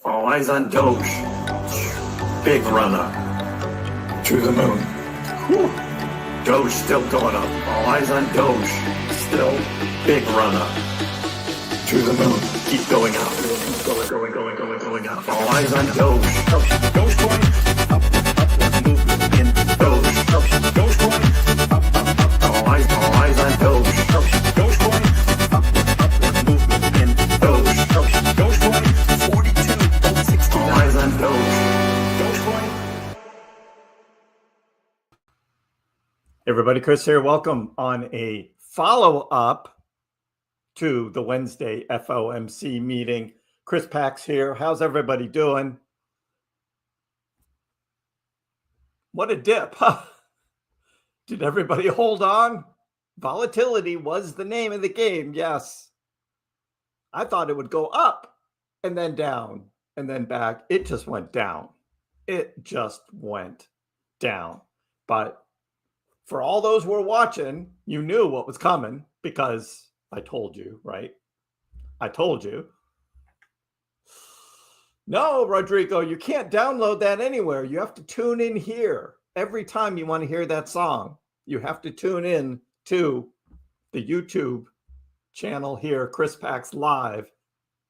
All eyes on Doge. Big run up to the moon. Whew. Doge still going up. All eyes on Doge. Still big run up to the moon. Keep going up. Going up. All eyes on Doge. Dogecoin. Up. Movement in Doge. Dogecoin. Up. All eyes on Doge. Dogecoin. Up. Movement in Doge. Dogecoin. 42.69. All eyes on Doge. Dogecoin. Everybody, Kriss here. Welcome on a follow-up to the Wednesday FOMC meeting. KrissPax here. How's everybody doing? What a dip, huh? Did everybody hold on? Volatility was the name of the game, yes. I thought it would go up and then down and then back. It just went down. It just went down. But for all those who were watching, you knew what was coming because I told you, right? I told you. No, Rodrigo, you can't download that anywhere. You have to tune in here. Every time you want to hear that song, you have to tune in to the YouTube channel here, KrissPax Live.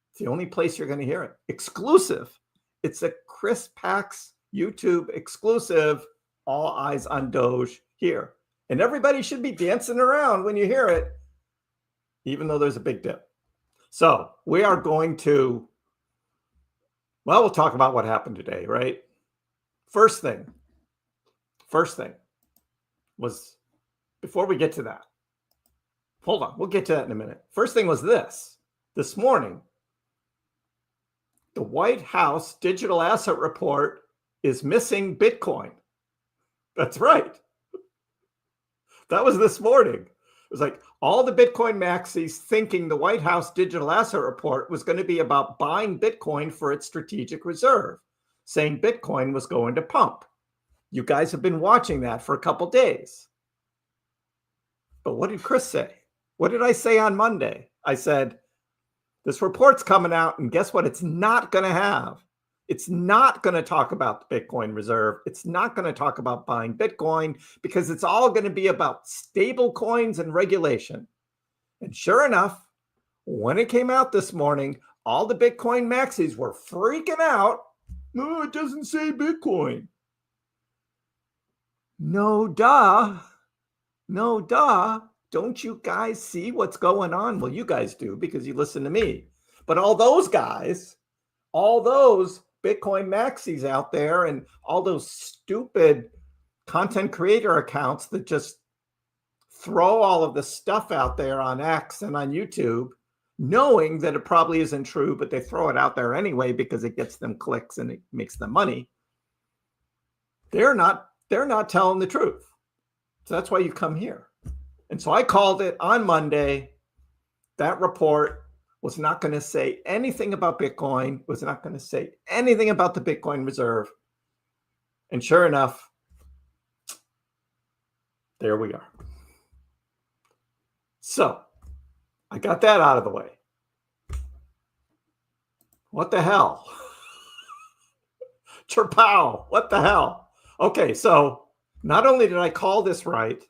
It's the only place you're going to hear it. Exclusive. It's a KrissPax YouTube exclusive. All eyes on Doge here. And everybody should be dancing around when you hear it, even though there's a big dip. So we are going to, well, we'll talk about what happened today, right? First thing was, before we get to that, hold on, we'll get to that in a minute. First thing was this morning, the White House digital asset report is missing Bitcoin. That's right. That was this morning. It was like all the Bitcoin maxis thinking the White House digital asset report was going to be about buying Bitcoin for its strategic reserve, saying Bitcoin was going to pump. You guys have been watching that for a couple days. But what did Kriss say? What did I say on Monday? I said, this report's coming out, and guess what? It's not going to have. It's not going to talk about the Bitcoin reserve. It's not going to talk about buying Bitcoin because it's all going to be about stable coins and regulation. And sure enough, when it came out this morning, all the Bitcoin maxis were freaking out. No, it doesn't say Bitcoin. No, duh. No, duh. Don't you guys see what's going on? Well, you guys do because you listen to me. But all those guys, all those Bitcoin maxis out there and all those stupid content creator accounts that just throw all of the stuff out there on X and on YouTube, knowing that it probably isn't true, but they throw it out there anyway because it gets them clicks and it makes them money. They're not telling the truth. So that's why you come here. And so I called it on Monday. That report was not going to say anything about Bitcoin, was not going to say anything about the Bitcoin reserve. And sure enough, there we are. So I got that out of the way. What the hell? Chirpow, what the hell? Okay, so not only did I call this right,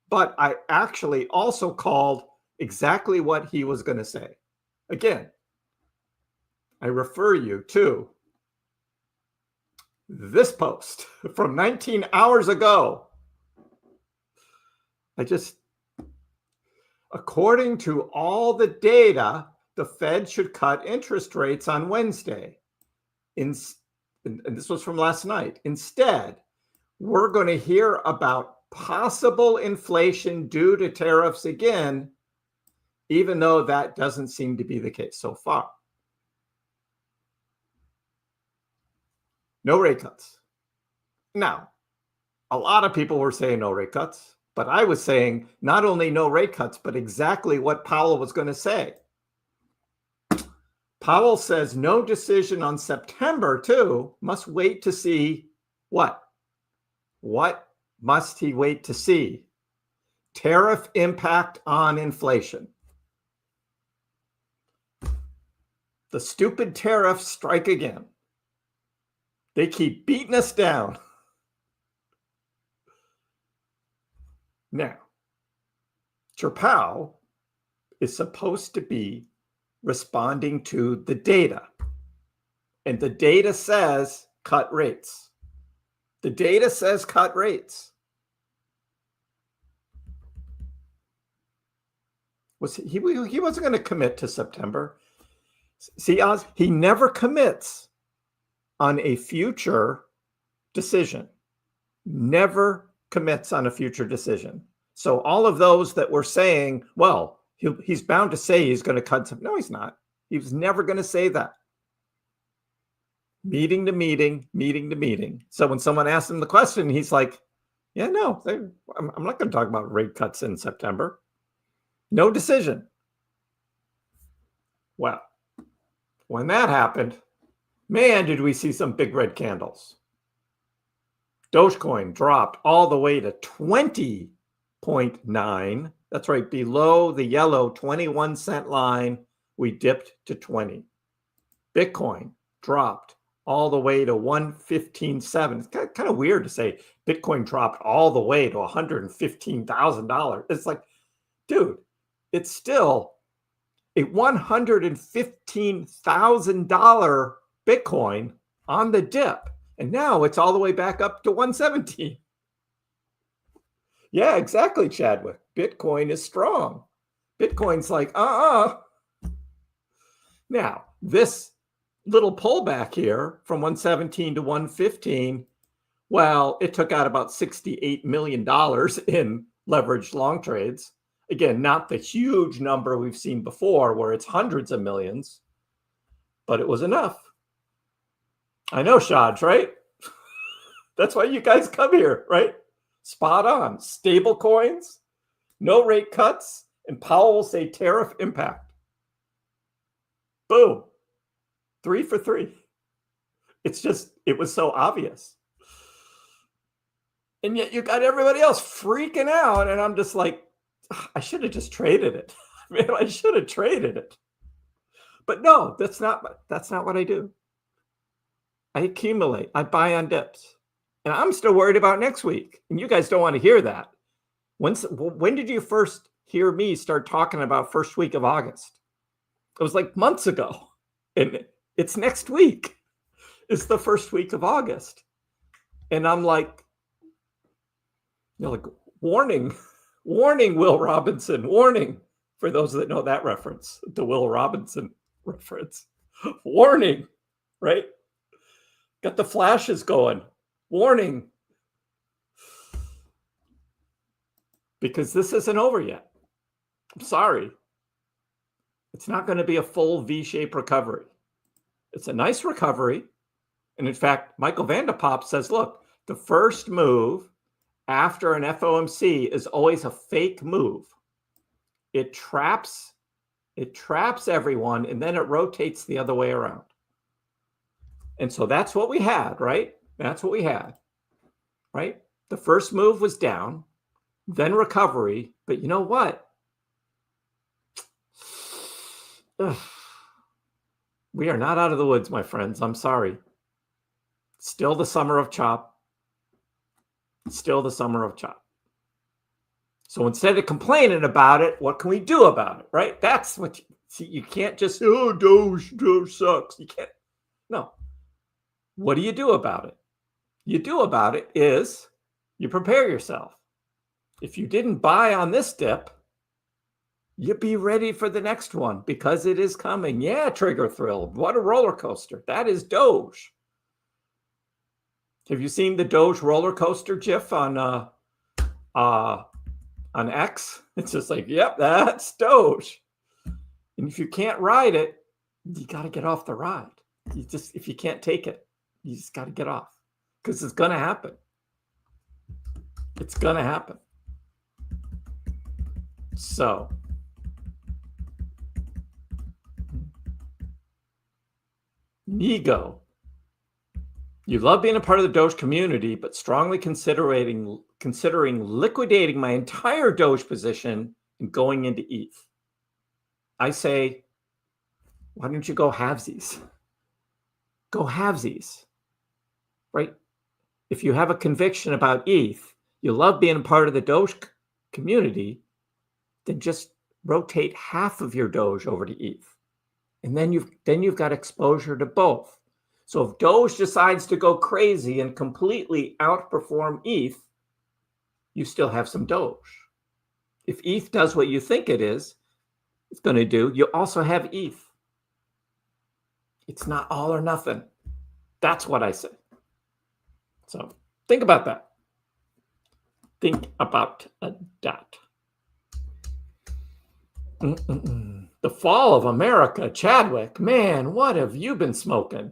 but I actually also called exactly what he was going to say. Again, I refer you to this post from 19 hours ago. According to all the data, the Fed should cut interest rates on Wednesday. And this was from last night. Instead, we're going to hear about possible inflation due to tariffs again, even though that doesn't seem to be the case so far. No rate cuts. Now, a lot of people were saying no rate cuts, but I was saying not only no rate cuts, but exactly what Powell was going to say. Powell says no decision on September 2, must wait to see what? What must he wait to see? Tariff impact on inflation. The stupid tariffs strike again. They keep beating us down. Now, Powell is supposed to be responding to the data. And the data says cut rates. The data says cut rates. He wasn't going to commit to September. See, Oz, he never commits on a future decision. Never commits on a future decision. So all of those that were saying, well, he's bound to say he's going to cut some. No, he's not. He was never going to say that. Meeting to meeting, meeting to meeting. So when someone asked him the question, he's like, yeah, no, I'm not going to talk about rate cuts in September. No decision. Well, when that happened, man, did we see some big red candles. Dogecoin dropped all the way to 20.9. That's right, below the yellow 21 cent line, we dipped to 20. Bitcoin dropped all the way to 115.7. It's kind of weird to say Bitcoin dropped all the way to $115,000. It's like, dude, it's still a $115,000 Bitcoin on the dip. And now it's all the way back up to 117. Yeah, exactly, Chadwick. Bitcoin is strong. Bitcoin's like, Now, this little pullback here from 117 to 115, well, it took out about $68 million in leveraged long trades. Again, not the huge number we've seen before where it's hundreds of millions, but it was enough. I know, Shaj, right? That's why you guys come here, right? Spot on. Stable coins, no rate cuts, and Powell will say tariff impact. Boom. 3 for 3. It's just, it was so obvious. And yet you got everybody else freaking out. And I'm just like, I should have just traded it. Man, I should have traded it. But no, that's not what I do. I accumulate. I buy on dips. And I'm still worried about next week. And you guys don't want to hear that. When did you first hear me start talking about first week of August? It was like months ago. And it's next week. It's the first week of August. And I'm like, warning, Will Robinson, warning. For those that know that reference, the Will Robinson reference. Warning, right? Got the flashes going. Warning. Because this isn't over yet. I'm sorry. It's not going to be a full V-shaped recovery. It's a nice recovery. And in fact, Michael Vanderpop says, look, the first move after an FOMC is always a fake move. It traps everyone, and then it rotates the other way around. And so that's what we had, right? That's what we had, right? The first move was down, then recovery. But you know what? Ugh. We are not out of the woods, my friends. I'm sorry. Still the summer of chop. Still the summer of chop. So instead of complaining about it, what can we do about it, right? That's what you can't just, Doge sucks. You can't. No. What do you do about it? You do about it is you prepare yourself. If you didn't buy on this dip, you be ready for the next one because it is coming. Yeah, trigger thrill. What a roller coaster. That is Doge. Have you seen the Doge roller coaster GIF on X? It's just like, yep, that's Doge. And if you can't ride it, you got to get off the ride. If you can't take it, you just got to get off because it's going to happen. It's going to happen. So, Nigo, you love being a part of the Doge community, but strongly considering liquidating my entire Doge position and going into ETH. I say, Why don't you go halvesies? Go halvesies, right? If you have a conviction about ETH, you love being a part of the Doge community, then just rotate half of your Doge over to ETH. And then you've got exposure to both. So if Doge decides to go crazy and completely outperform ETH, you still have some Doge. If ETH does what you think it's going to do, you also have ETH. It's not all or nothing. That's what I say. So think about that. Think about that. The fall of America, Chadwick. Man, what have you been smoking?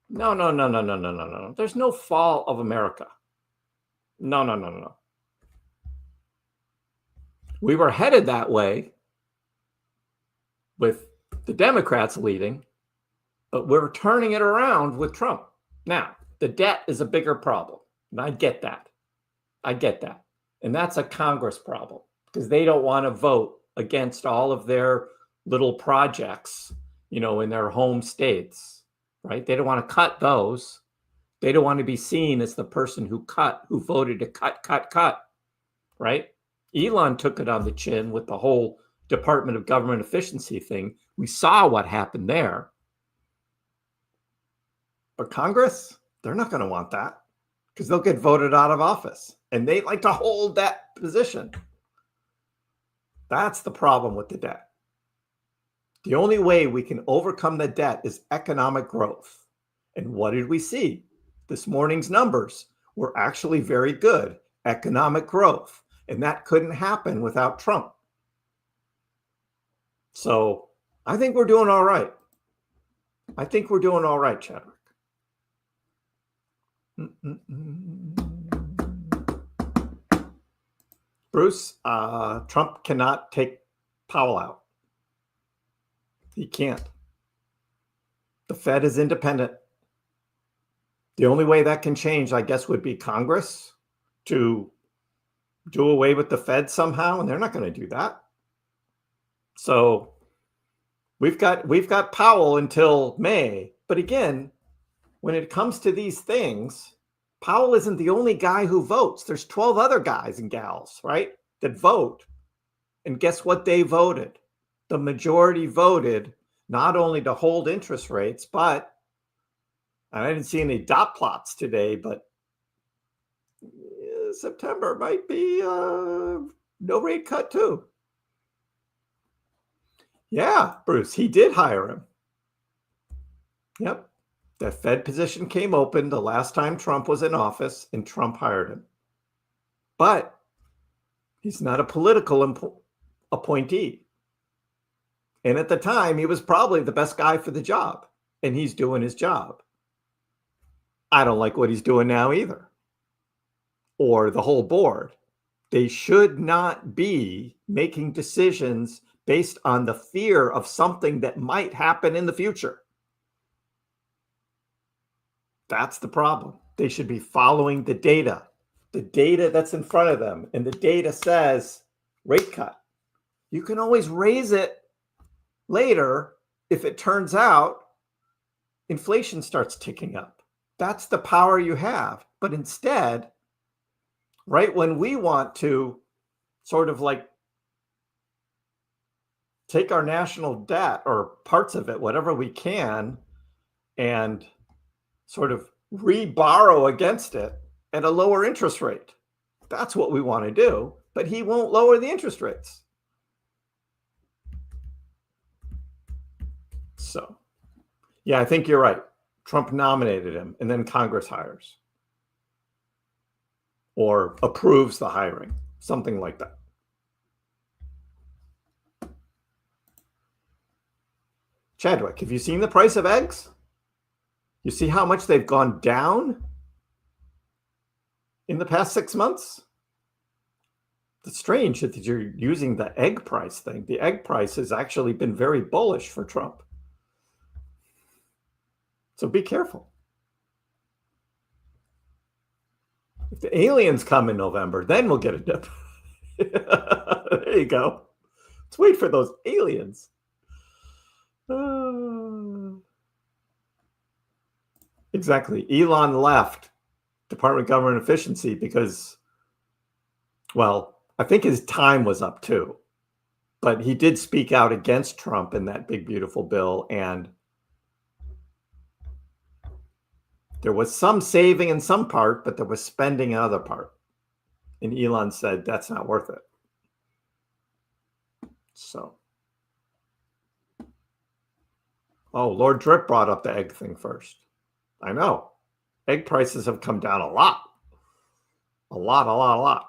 No. There's no fall of America. No. We were headed that way with the Democrats leading, but we're turning it around with Trump. Now, the debt is a bigger problem, and I get that. And that's a Congress problem because they don't want to vote against all of their little projects, in their home states, right? They don't want to cut those. They don't want to be seen as the person who voted to cut, right? Elon took it on the chin with the whole Department of Government Efficiency thing. We saw what happened there. But Congress, they're not going to want that because they'll get voted out of office. And they like to hold that position. That's the problem with the debt. The only way we can overcome the debt is economic growth. And what did we see? This morning's numbers were actually very good. Economic growth. And that couldn't happen without Trump. So I think we're doing all right. Chadwick. Bruce, Trump cannot take Powell out. He can't. The Fed is independent. The only way that can change, I guess, would be Congress to do away with the Fed somehow, and they're not going to do that. So we've got Powell until May. But again, when it comes to these things, Powell isn't the only guy who votes. There's 12 other guys and gals, right, that vote. And guess what they voted? The majority voted not only to hold interest rates, but, and I didn't see any dot plots today, but September might be no rate cut too. Yeah, Bruce, he did hire him. Yep. The Fed position came open the last time Trump was in office, and Trump hired him. But he's not a political appointee. And at the time, he was probably the best guy for the job, and he's doing his job. I don't like what he's doing now either, or the whole board. They should not be making decisions based on the fear of something that might happen in the future. That's the problem. They should be following the data that's in front of them. And the data says rate cut. You can always raise it later if it turns out inflation starts ticking up. That's the power you have. But instead, right when we want to sort of like take our national debt or parts of it, whatever we can, and sort of re-borrow against it at a lower interest rate. That's what we want to do, but he won't lower the interest rates. So, yeah, I think you're right. Trump nominated him, and then Congress hires or approves the hiring, something like that. Chadwick, have you seen the price of eggs? You see how much they've gone down in the past 6 months? It's strange that you're using the egg price thing. The egg price has actually been very bullish for Trump. So be careful. If the aliens come in November, then we'll get a dip. There you go. Let's wait for those aliens. Exactly. Elon left Department of Government Efficiency because, well, I think his time was up too. But he did speak out against Trump in that big, beautiful bill. And there was some saving in some part, but there was spending in other part. And Elon said, that's not worth it. So, oh, Lord Drip brought up the egg thing first. I know. Egg prices have come down a lot. A lot.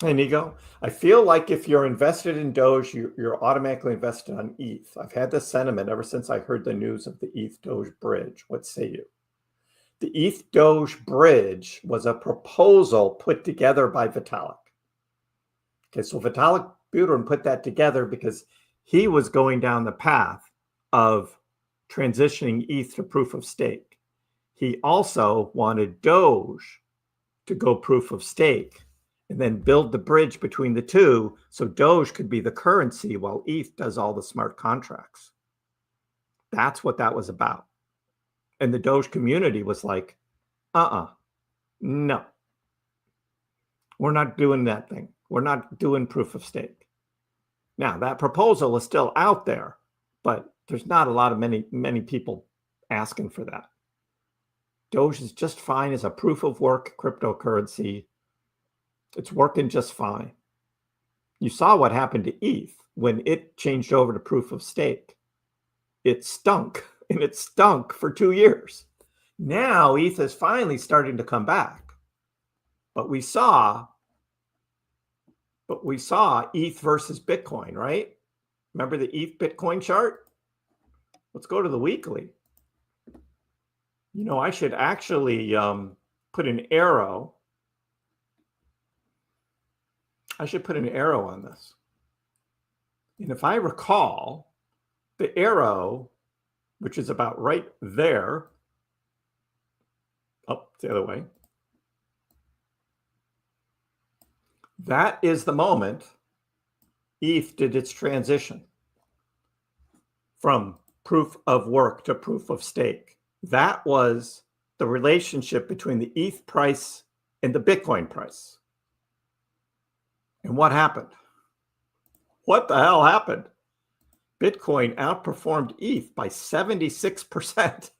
Hey, Nigo. I feel like if you're invested in Doge, you're automatically invested on ETH. I've had this sentiment ever since I heard the news of the ETH Doge bridge. What say you? The ETH Doge bridge was a proposal put together by Vitalik. Okay, so Vitalik Buterin put that together because he was going down the path of transitioning ETH to proof of stake. He also wanted Doge to go proof of stake and then build the bridge between the two so Doge could be the currency while ETH does all the smart contracts. That's what that was about. And the Doge community was like, no. We're not doing that thing. We're not doing proof of stake. Now, that proposal is still out there, but there's not a lot of many people asking for that. Doge is just fine as a proof of work cryptocurrency. It's working just fine. You saw what happened to ETH when it changed over to proof of stake. It stunk, and it stunk for 2 years. Now ETH is finally starting to come back. But we saw ETH versus Bitcoin, right? Remember the ETH Bitcoin chart? Let's go to the weekly. You know, I should actually put an arrow. I should put an arrow on this. And if I recall, the arrow, which is about right there, oh, it's the other way. That is the moment ETH did its transition from proof of work to proof of stake. That was the relationship between the ETH price and the Bitcoin price. And what happened? What the hell happened? Bitcoin outperformed ETH by 76%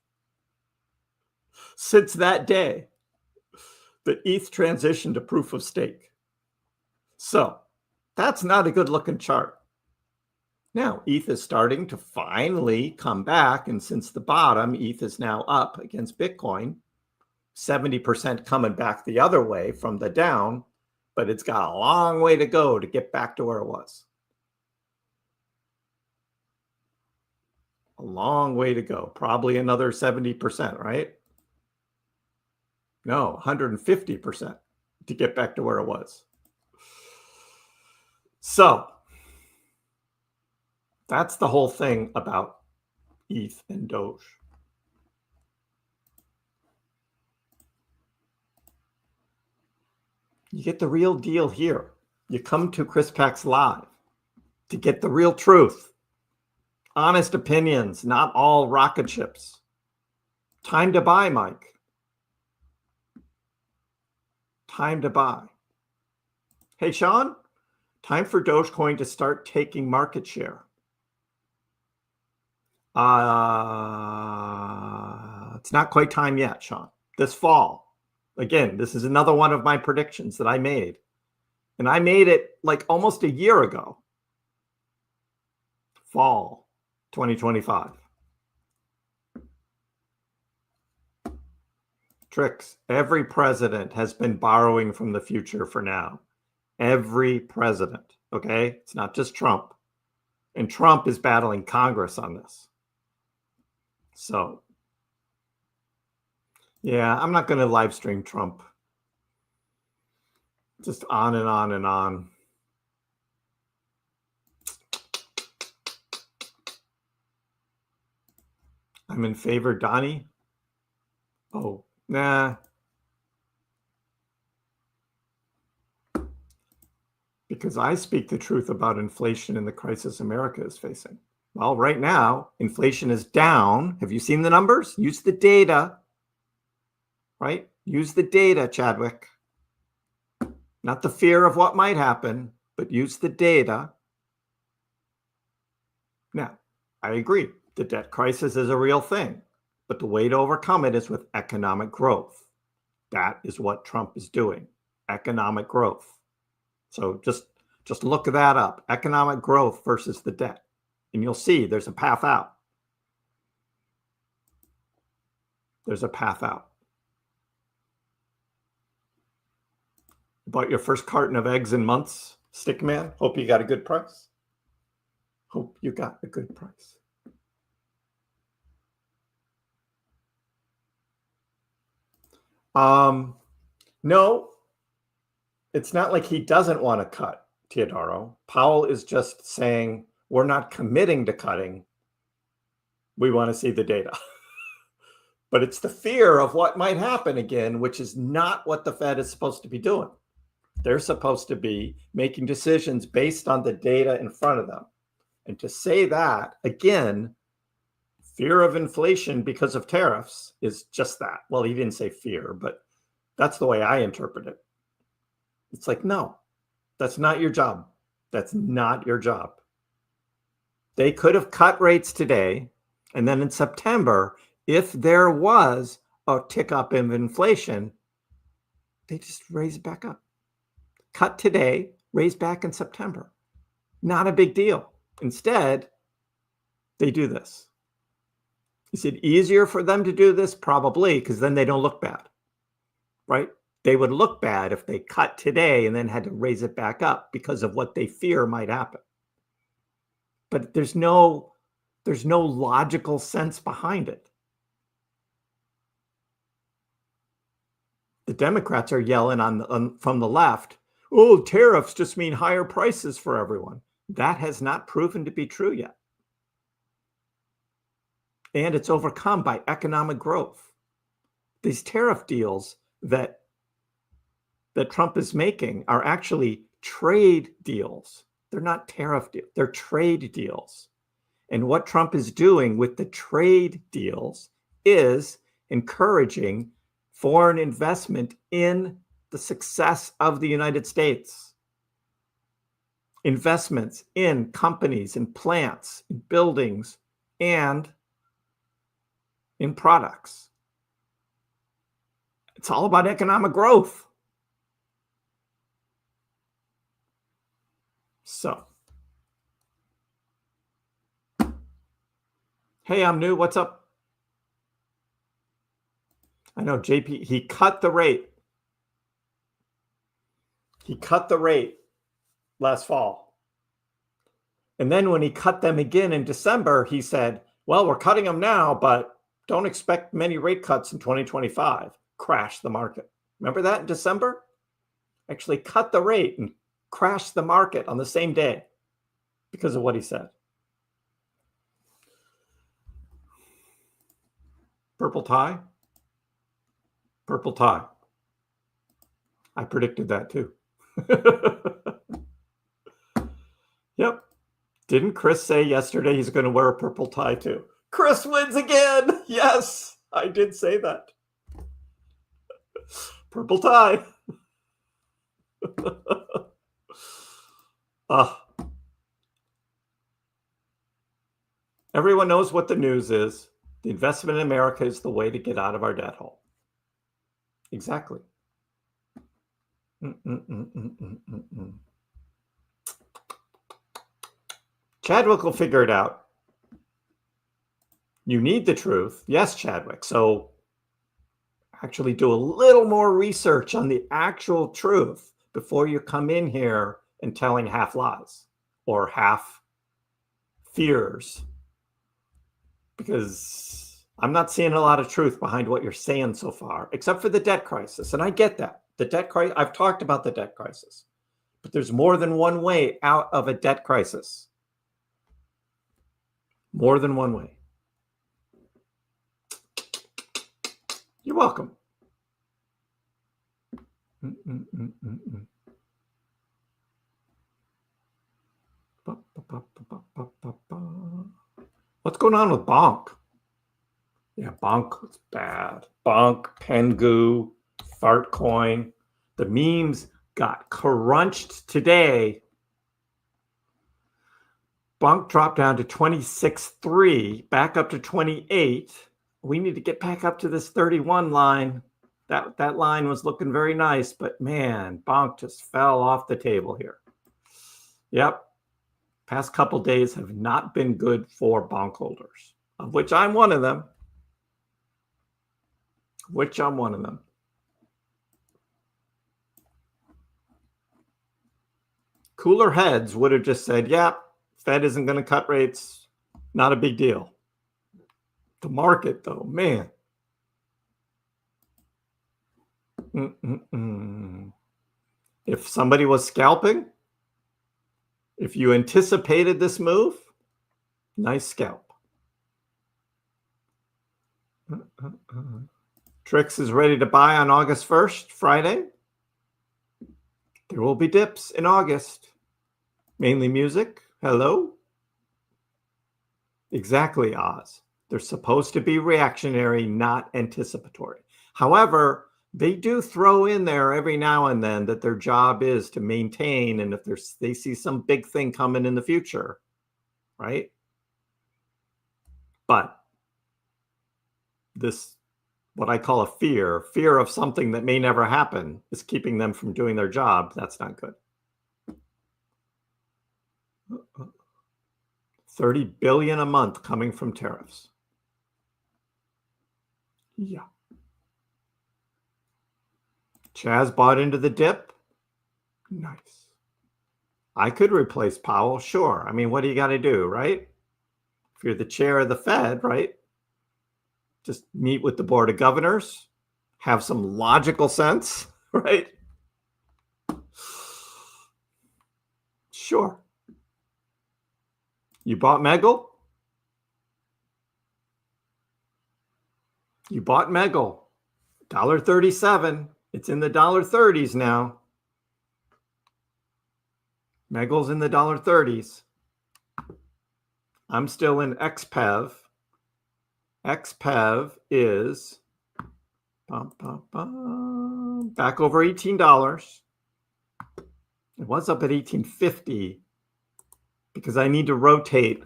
since that day. The ETH transitioned to proof of stake. So that's not a good looking chart. Now, ETH is starting to finally come back. And since the bottom, ETH is now up against Bitcoin, 70% coming back the other way from the down, but it's got a long way to go to get back to where it was. A long way to go. Probably another 70%, right? No, 150% to get back to where it was. So that's the whole thing about ETH and Doge. You get the real deal here. You come to KrissPax Live to get the real truth. Honest opinions, not all rocket ships. Time to buy, Mike. Time to buy. Hey, Sean, time for Dogecoin to start taking market share. It's not quite time yet, Sean. This fall. Again, this is another one of my predictions that I made. And I made it like almost a year ago. Fall 2025. Tricks. Every president has been borrowing from the future for now. Every president. Okay? It's not just Trump. And Trump is battling Congress on this. So, yeah, I'm not going to live stream Trump. Just on and on and on. I'm in favor, Donnie. Oh, nah. Because I speak the truth about inflation and the crisis America is facing. Well, right now, inflation is down. Have you seen the numbers? Use the data, right? Use the data, Chadwick. Not the fear of what might happen, but use the data. Now, I agree. The debt crisis is a real thing, but the way to overcome it is with economic growth. That is what Trump is doing, economic growth. So just look that up, economic growth versus the debt, and you'll see there's a path out. There's a path out. Bought your first carton of eggs in months, Stickman. Hope you got a good price. Hope you got a good price. No, it's not like he doesn't want to cut, Teodoro. Powell is just saying we're not committing to cutting. We want to see the data. But it's the fear of what might happen again, which is not what the Fed is supposed to be doing. They're supposed to be making decisions based on the data in front of them. And to say that, again, fear of inflation because of tariffs is just that. Well, he didn't say fear, but that's the way I interpret it. It's like, no, that's not your job. That's not your job. They could have cut rates today, and then in September, if there was a tick up in inflation, they just raise it back up. Cut today, raise back in September. Not a big deal. Instead, they do this. Is it easier for them to do this? Probably, because then they don't look bad, right? They would look bad if they cut today and then had to raise it back up because of what they fear might happen. But there's no logical sense behind it. The Democrats are yelling from the left, oh, tariffs just mean higher prices for everyone. That has not proven to be true yet. And it's overcome by economic growth. These tariff deals that Trump is making are actually trade deals. They're not tariff deals. They're trade deals. And what Trump is doing with the trade deals is encouraging foreign investment in the success of the United States. Investments in companies, in plants, in buildings, and in products. It's all about economic growth. So, hey, I'm new. What's up? I know JP, he cut the rate. He cut the rate last fall. And then when he cut them again in December, he said, well, we're cutting them now, but don't expect many rate cuts in 2025. Crashed the market. Remember that in December? Actually cut the rate and crashed the market on the same day because of what he said. Purple tie. Purple tie. I predicted that too. Yep. Didn't Kriss say yesterday he's going to wear a purple tie too? Kriss wins again. Yes, I did say that. Purple tie. Everyone knows what the news is. The investment in America is the way to get out of our debt hole. Exactly. Chadwick will figure it out. You need the truth. Yes, Chadwick. So actually do a little more research on the actual truth before you come in here and telling half lies or half fears. Because I'm not seeing a lot of truth behind what you're saying so far, except for the debt crisis. And I get that. The debt crisis, I've talked about the debt crisis. But there's more than one way out of a debt crisis. More than one way. You're welcome. What's going on with BONK? Yeah, BONK was bad. BONK, PENGU, Fartcoin. The memes got crunched today. BONK dropped down to 26.3, back up to 28. We need to get back up to this 31 line. That line was looking very nice, but man, BONK just fell off the table here. Yep. Past couple days have not been good for BONK holders, of which I'm one of them. Cooler heads would have just said, yeah, Fed isn't going to cut rates. Not a big deal. The market, though, man. If somebody was scalping, if you anticipated this move, nice scalp. Trix is ready to buy on August 1st, Friday. There will be dips in August. Mainly music. Hello? Exactly, Oz. They're supposed to be reactionary, not anticipatory. However, they do throw in there every now and then that their job is to maintain, and if they see some big thing coming in the future, right? But this, what I call a fear of something that may never happen, is keeping them from doing their job. That's not good. 30 billion a month coming from tariffs. Yeah. Chaz bought into the dip. Nice. I could replace Powell, sure. I mean, what do you got to do, right? If you're the chair of the Fed, right? Just meet with the board of governors, have some logical sense, right? Sure. You bought Megal? You bought Megal. $1.37. It's in the $30s now. Megal's in the $30s. I'm still in XPEV. XPEV is back over $18. It was up at $18.50 because I need to rotate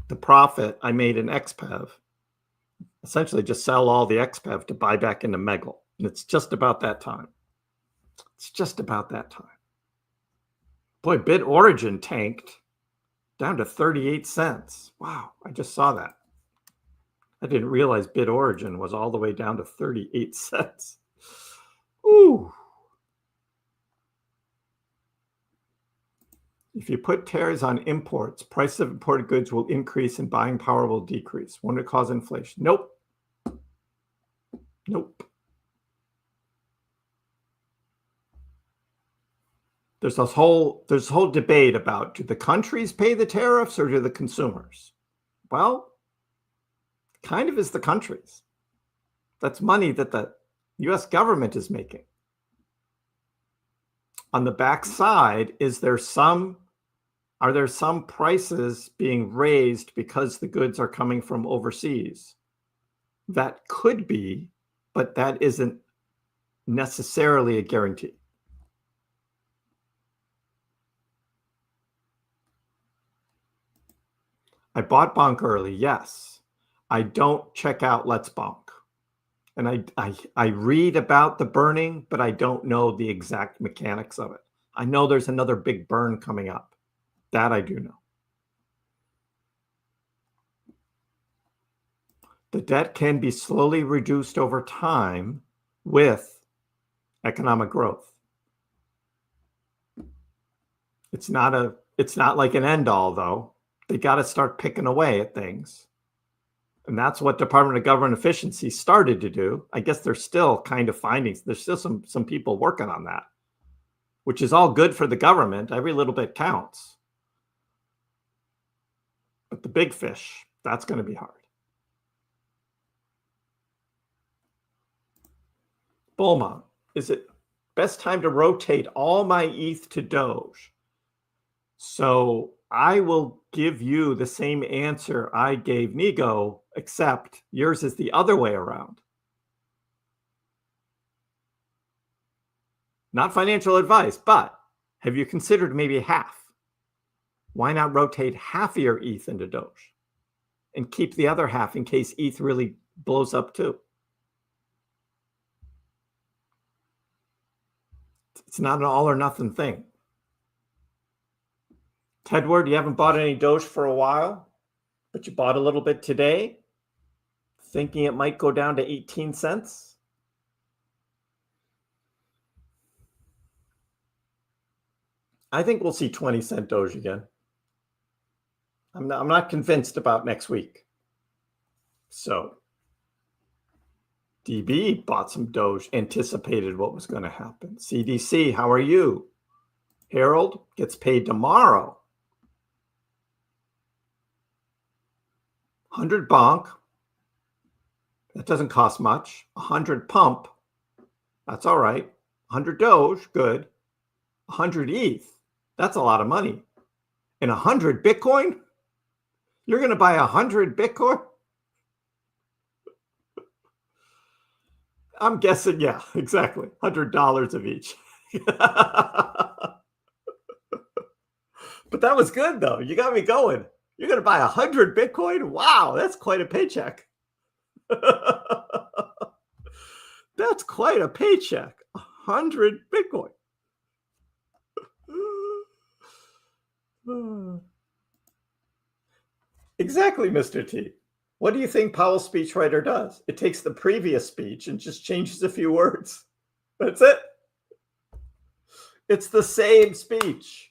the profit I made in XPEV. Essentially just sell all the XPEV to buy back into Megal. And it's just about that time. It's just about that time. Boy, Bit Origin tanked down to 38 cents. Wow, I just saw that. I didn't realize Bit Origin was all the way down to 38 cents. Ooh. If you put tariffs on imports, price of imported goods will increase and buying power will decrease. Won't it cause inflation? Nope. Nope. There's this whole debate about, do the countries pay the tariffs or do the consumers? Well, kind of is the countries. That's money that the US government is making. On the back side, are there some prices being raised because the goods are coming from overseas? That could be, but that isn't necessarily a guarantee. I bought BONK early, yes. I don't check out Let's BONK. And I read about the burning, but I don't know the exact mechanics of it. I know there's another big burn coming up. That I do know. The debt can be slowly reduced over time with economic growth. It's not like an end all, though. They got to start picking away at things. And that's what Department of Government Efficiency started to do. I guess they're still kind of finding, there's still some people working on that, which is all good for the government. Every little bit counts. But the big fish, that's going to be hard. Bulma, is it best time to rotate all my ETH to Doge? So I will give you the same answer I gave Nego, except yours is the other way around. Not financial advice, but have you considered maybe half? Why not rotate half of your ETH into Doge and keep the other half in case ETH really blows up too? It's not an all or nothing thing. Tedward, you haven't bought any Doge for a while, but you bought a little bit today, thinking it might go down to 18 cents. I think we'll see 20-cent Doge again. I'm not convinced about next week. So DB bought some Doge, anticipated what was going to happen. CDC, how are you? Harold gets paid tomorrow. 100 BONK. That doesn't cost much. 100 pump. That's all right. 100 Doge, good. 100 ETH. That's a lot of money. And 100 Bitcoin? You're going to buy 100 Bitcoin? I'm guessing, yeah, exactly. $100 of each. But that was good, though. You got me going. You're going to buy 100 Bitcoin? Wow, that's quite a paycheck. That's quite a paycheck. 100 Bitcoin. Exactly, Mr. T. What do you think Powell's speechwriter does? It takes the previous speech and just changes a few words. That's it. It's the same speech.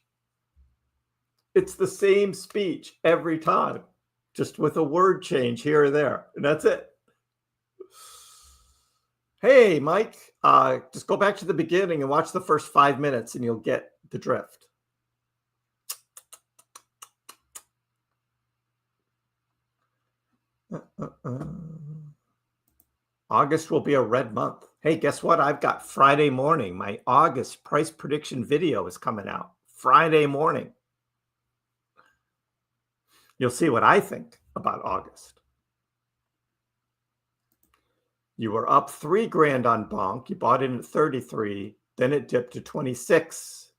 It's the same speech every time, just with a word change here or there. And that's it. Hey, Mike, just go back to the beginning and watch the first 5 minutes and you'll get the drift. August will be a red month. Hey, guess what? I've got Friday morning. My August price prediction video is coming out Friday morning. You'll see what I think about August. You were up $3,000 on BONK. You bought in at 33. Then it dipped to 26.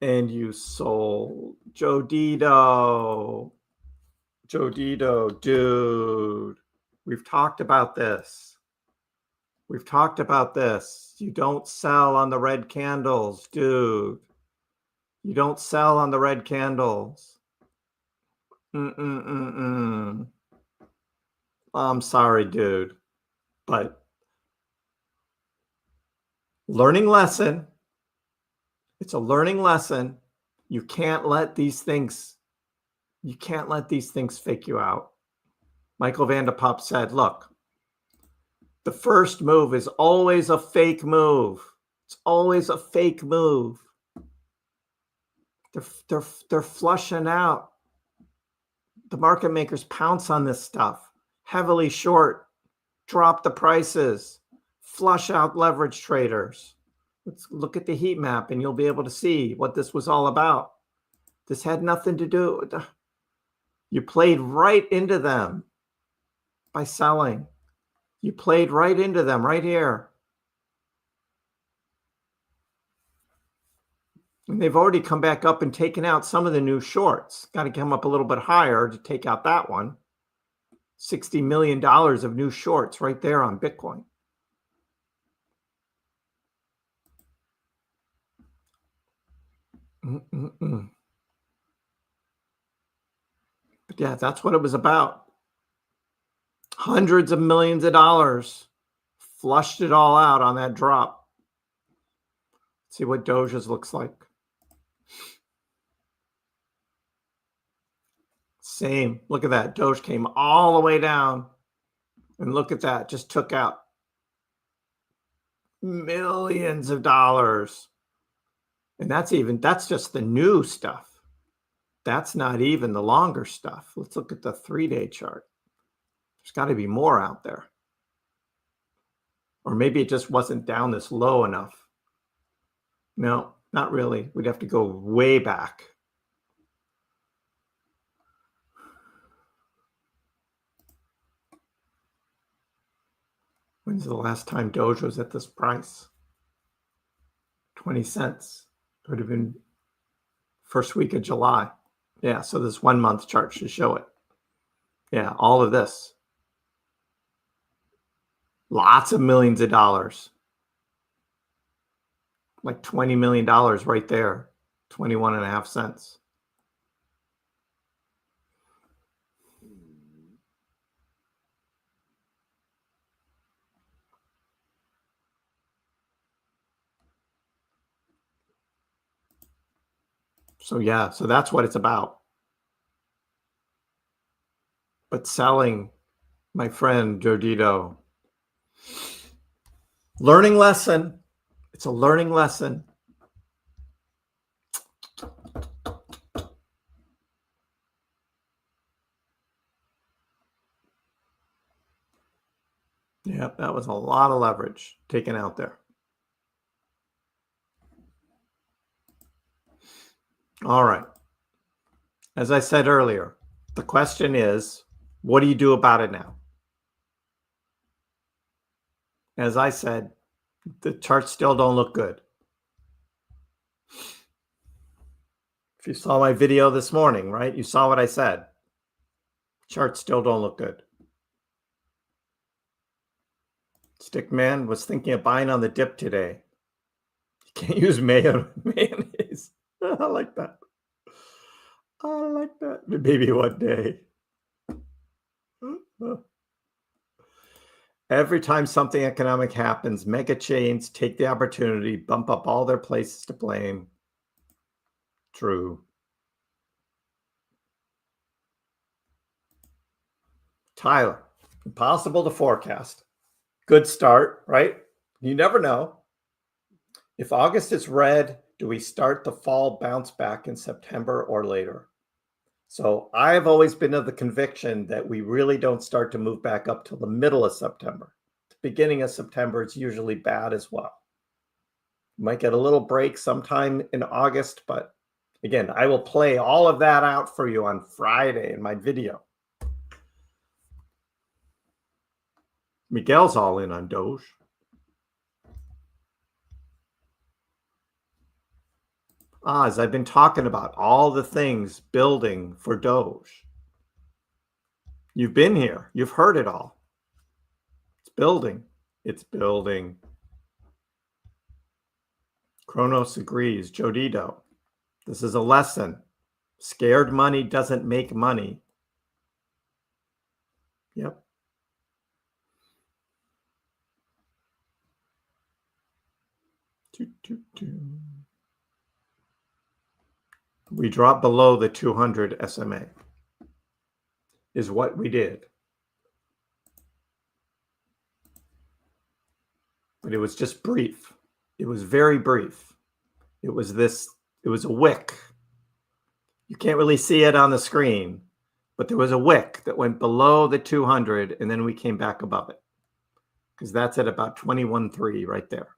And you sold. Joe Dito, dude. We've talked about this. We've talked about this. You don't sell on the red candles, dude. You don't sell on the red candles. I'm sorry, dude. But learning lesson. It's a learning lesson. You can't let these things fake you out. Michael Vanderpop said, look, the first move is always a fake move. It's always a fake move. They're flushing out. The market makers pounce on this stuff. Heavily short, drop the prices, flush out leverage traders. Let's look at the heat map and you'll be able to see what this was all about. This had nothing to do with you played right into them by selling. You played right into them right here. And they've already come back up and taken out some of the new shorts. Got to come up a little bit higher to take out that one. $60 million of new shorts right there on Bitcoin. But yeah, that's what it was about. Hundreds of millions of dollars. Flushed it all out on that drop. Let's see what Doge's looks like. Same. Look at that. Doge came all the way down. And look at that. Just took out millions of dollars. And that's just the new stuff. That's not even the longer stuff. Let's look at the 3-day chart. There's got to be more out there. Or maybe it just wasn't down this low enough. No, not really. We'd have to go way back. When's the last time Doge was at this price? 20 cents. It would have been first week of July. Yeah, so this 1 month chart should show it. Yeah, all of this. Lots of millions of dollars. Like $20 million right there. 21.5 cents. So yeah, so that's what it's about. But selling, my friend Jodito, learning lesson. It's a learning lesson. Yeah, that was a lot of leverage taken out there. All right. As I said earlier, the question is, what do you do about it now? As I said, the charts still don't look good. If you saw my video this morning, right? You saw what I said. Charts still don't look good. Stickman was thinking of buying on the dip today. You can't use mayonnaise. I like that. I like that. Maybe one day. Every time something economic happens, mega chains take the opportunity, bump up all their places to blame. True. Tyler, impossible to forecast. Good start, right? You never know. If August is red, do we start the fall bounce back in September or later? So I have always been of the conviction that we really don't start to move back up till the middle of September. The beginning of September is usually bad as well. You might get a little break sometime in August, but again, I will play all of that out for you on Friday in my video. Miguel's all in on Doge. As I've been talking about all the things building for Doge. You've been here. You've heard it all. It's building. It's building. Kronos agrees. Jodito, this is a lesson. Scared money doesn't make money. Yep. We dropped below the 200 SMA is what we did. But it was just brief. It was very brief. It was a wick. You can't really see it on the screen, but there was a wick that went below the 200 and then we came back above it. Because that's at about 21.3 right there.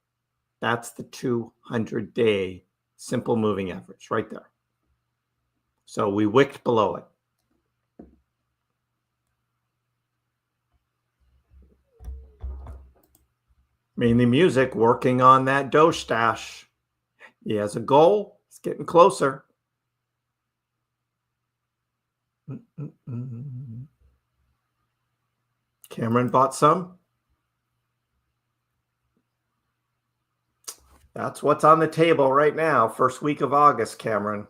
That's the 200-day simple moving average right there. So we wicked below it. Mainly Music working on that Doge stash. He has a goal. It's getting closer. Cameron bought some. That's what's on the table right now. First week of August, Cameron.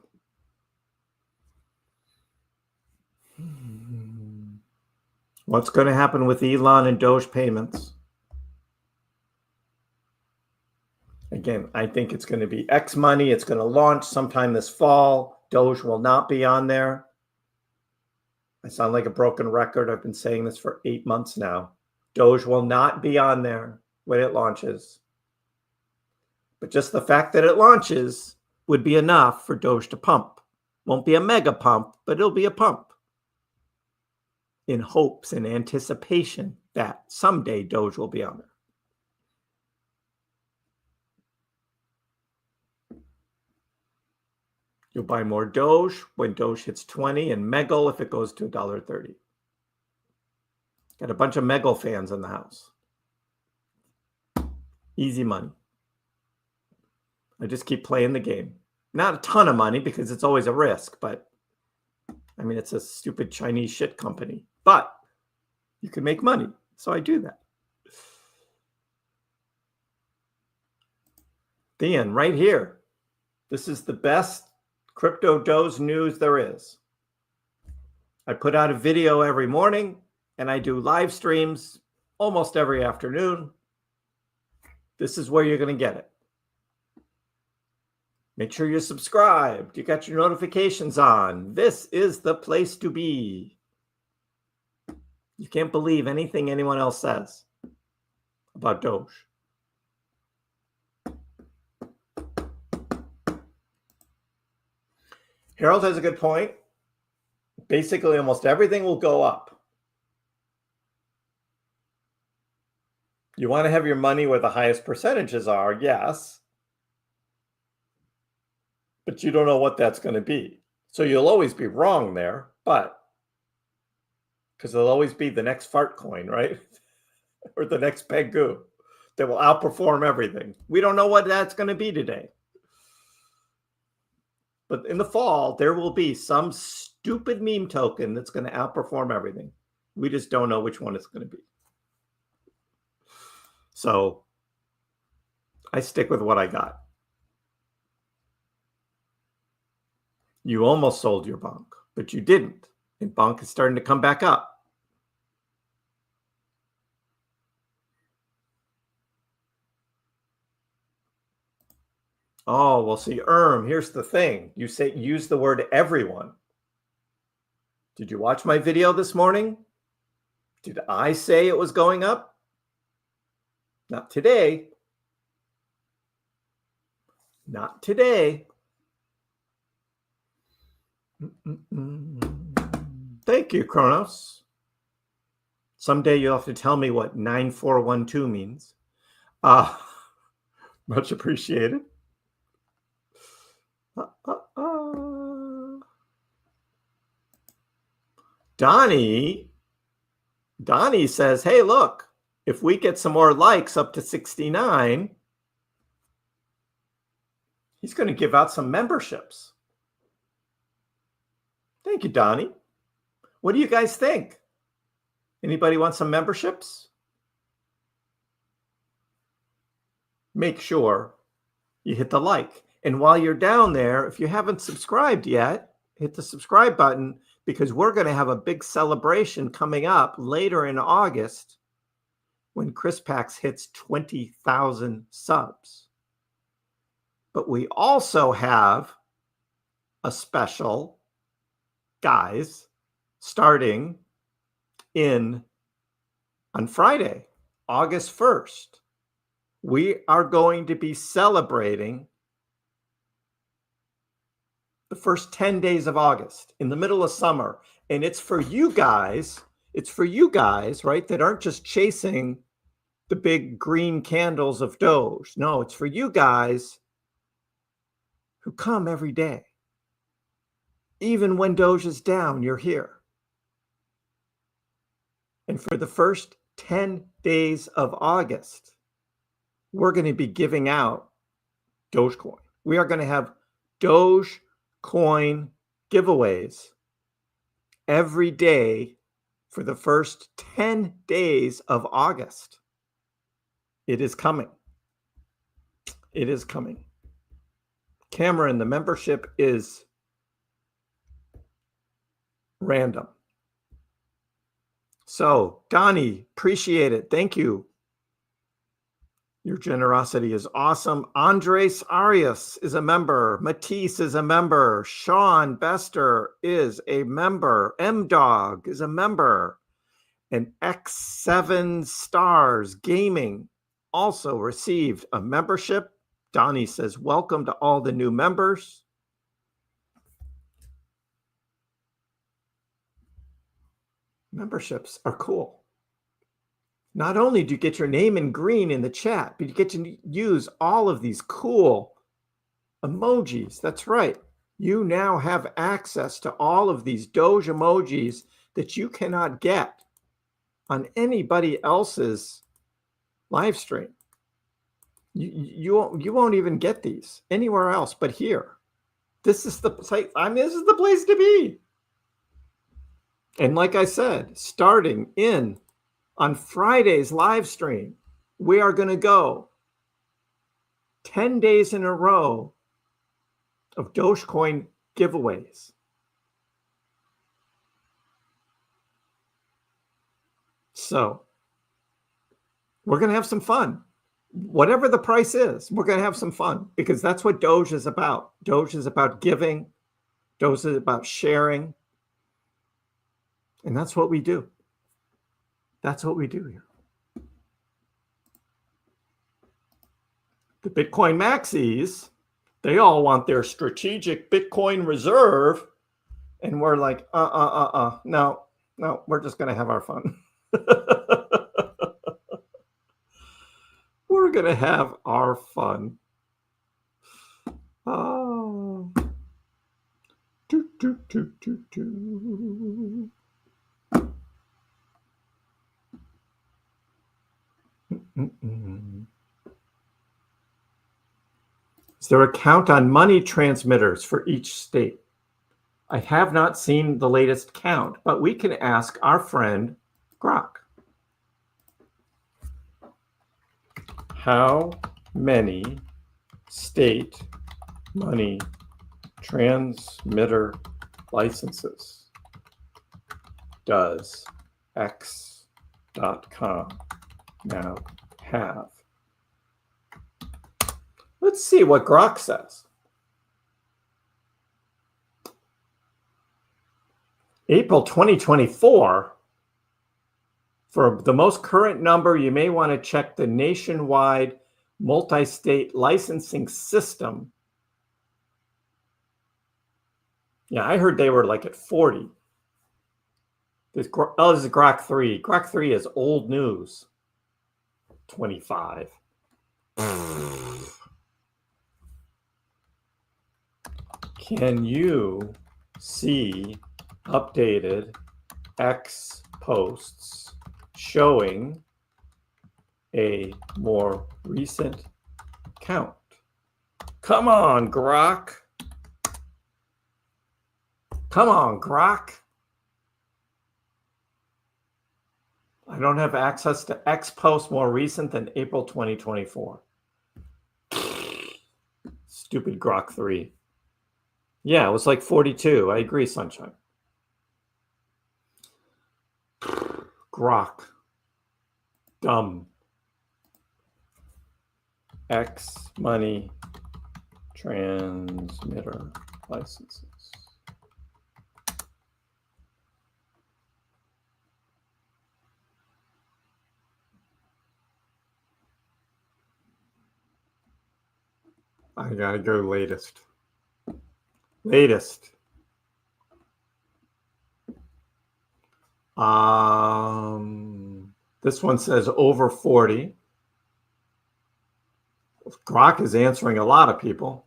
What's going to happen with Elon and Doge payments? Again, I think it's going to be X money. It's going to launch sometime this fall. Doge will not be on there. I sound like a broken record. I've been saying this for 8 months now. Doge will not be on there when it launches. But just the fact that it launches would be enough for Doge to pump. Won't be a mega pump, but it'll be a pump. In hopes and anticipation that someday Doge will be on there. You'll buy more Doge when Doge hits 20 and Megal if it goes to $1.30. Got a bunch of Megal fans in the house. Easy money. I just keep playing the game. Not a ton of money because it's always a risk, but I mean, it's a stupid Chinese shit company, but you can make money. So I do that. The end right here. This is the best crypto Doge news there is. I put out a video every morning and I do live streams almost every afternoon. This is where you're going to get it. Make sure you're subscribed. You got your notifications on. This is the place to be. You can't believe anything anyone else says about Doge. Harold has a good point. Basically, almost everything will go up. You want to have your money where the highest percentages are, yes. But you don't know what that's going to be. So you'll always be wrong there, but because there'll always be the next fart coin, right? Or the next PENGU that will outperform everything. We don't know what that's going to be today. But in the fall, there will be some stupid meme token that's going to outperform everything. We just don't know which one it's going to be. So I stick with what I got. You almost sold your BONK, but you didn't. And BONK is starting to come back up. Oh, well, see, here's the thing. You say use the word everyone. Did you watch my video this morning? Did I say it was going up? Not today. Not today. Thank you, Kronos. Someday you'll have to tell me what 9412 means. Much appreciated. Donnie says, hey, look, if we get some more likes up to 69, he's going to give out some memberships. Thank you, Donnie. What do you guys think? Anybody want some memberships? Make sure you hit the like. And while you're down there, if you haven't subscribed yet, hit the subscribe button because we're going to have a big celebration coming up later in August when KrissPax hits 20,000 subs. But we also have a special, guys, starting on Friday, August 1st. We are going to be celebrating the first 10 days of August in the middle of summer. And it's for you guys. It's for you guys, right, that aren't just chasing the big green candles of Doge. No, it's for you guys who come every day. Even when Doge is down, you're here. And for the first 10 days of August, we're going to be giving out Dogecoin. We are going to have Dogecoin giveaways every day for the first 10 days of August. It is coming. It is coming. Cameron, the membership is random. So, Donnie, appreciate it. Thank you. Your generosity is awesome. Andres Arias is a member. Matisse is a member. Sean Bester is a member. MDog is a member. And X7 Stars Gaming also received a membership. Donnie says, welcome to all the new members. Memberships are cool. Not only do you get your name in green in the chat, but you get to use all of these cool emojis. That's right. You now have access to all of these Doge emojis that you cannot get on anybody else's live stream. You won't even get these anywhere else but here. This is the place. This is the place to be. And like I said, starting on Friday's live stream, we are going to go 10 days in a row of Dogecoin giveaways. So we're going to have some fun. Whatever the price is, we're going to have some fun because that's what Doge is about. Doge is about giving. Doge is about sharing. And that's what we do. That's what we do here. The Bitcoin maxis, they all want their strategic Bitcoin reserve. And we're like, no, we're just going to have our fun. We're going to have our fun. Oh. Is there a count on money transmitters for each state? I have not seen the latest count, but we can ask our friend Grok. How many state money transmitter licenses does X.com now have? Let's see what Grok says. April 2024. For the most current number, you may want to check the nationwide multi-state licensing system. Yeah, I heard they were like at 40. This is Grok 3. Grok 3 is old news. 25. Can you see updated X posts showing a more recent count? Come on, Grok. Come on, Grok. I don't have access to X posts more recent than April 2024. Stupid Grok 3. Yeah, it was like 42. I agree, Sunshine. Grok. Dumb. X money transmitter licenses. I gotta go latest. Latest. This one says over 40. Grok is answering a lot of people.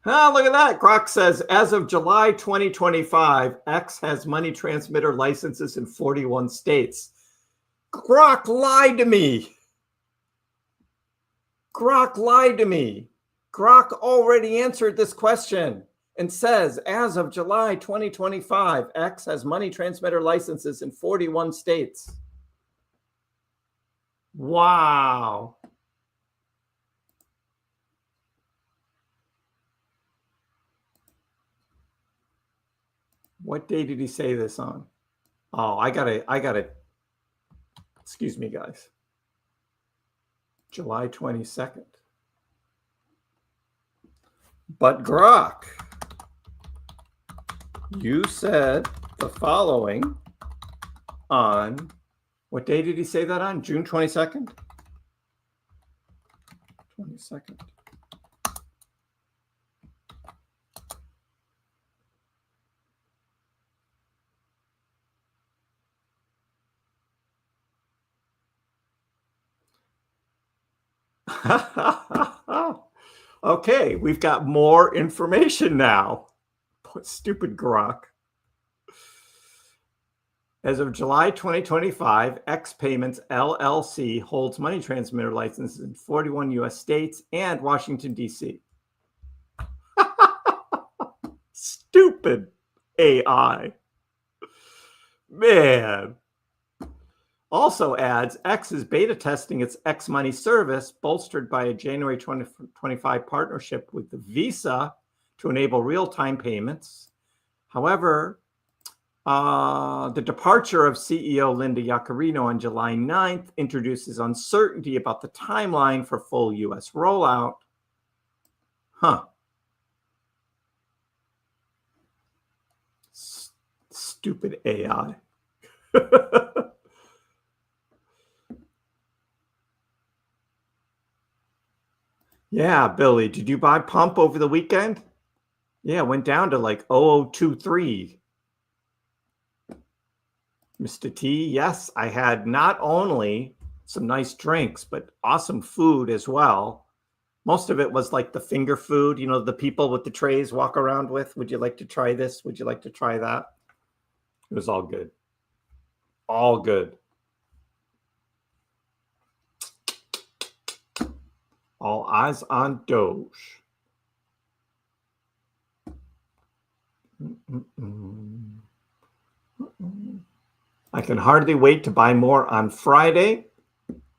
Ah, look at that. Grok says, as of July 2025, X has money transmitter licenses in 41 states. Grok lied to me. Grok lied to me. Grok already answered this question and says, as of July 2025, X has money transmitter licenses in 41 states. Wow. What day did he say this on? Oh, I gotta, excuse me, guys. July 22nd. But Grok, you said the following on, what day did he say that on? June 22nd? 22nd. Okay, we've got more information now. Stupid Grok. As of July 2025, X Payments LLC holds money transmitter licenses in 41 US states and Washington, D.C. Stupid AI. Man. Also adds, X is beta testing its X Money service, bolstered by a January 2025 partnership with the Visa to enable real-time payments. However, the departure of CEO Linda Yaccarino on July 9th introduces uncertainty about the timeline for full U.S. rollout. Stupid AI. Yeah, Billy, did you buy Pump over the weekend? Yeah, it went down to like 0023. Mr. T, yes, I had not only some nice drinks, but awesome food as well. Most of it was like the finger food, you know, the people with the trays walk around with. Would you like to try this? Would you like to try that? It was all good. All good. All eyes on Doge. I can hardly wait to buy more on Friday.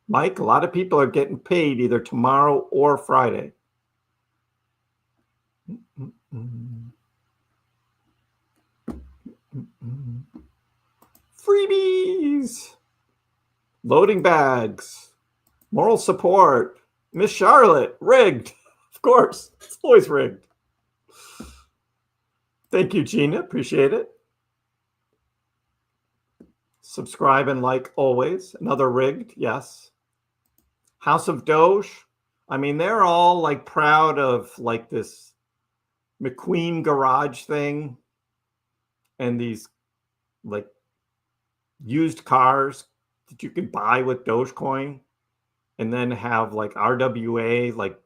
Mike, a lot of people are getting paid either tomorrow or Friday. Freebies. Loading bags. Moral support. Miss Charlotte. Rigged. Of course. It's always rigged. Thank you, Gina. Appreciate it. Subscribe and like always. Another rigged. Yes. House of Doge. I mean, they're all like proud of like this McQueen garage thing and these like used cars that you can buy with Dogecoin and then have like RWA, like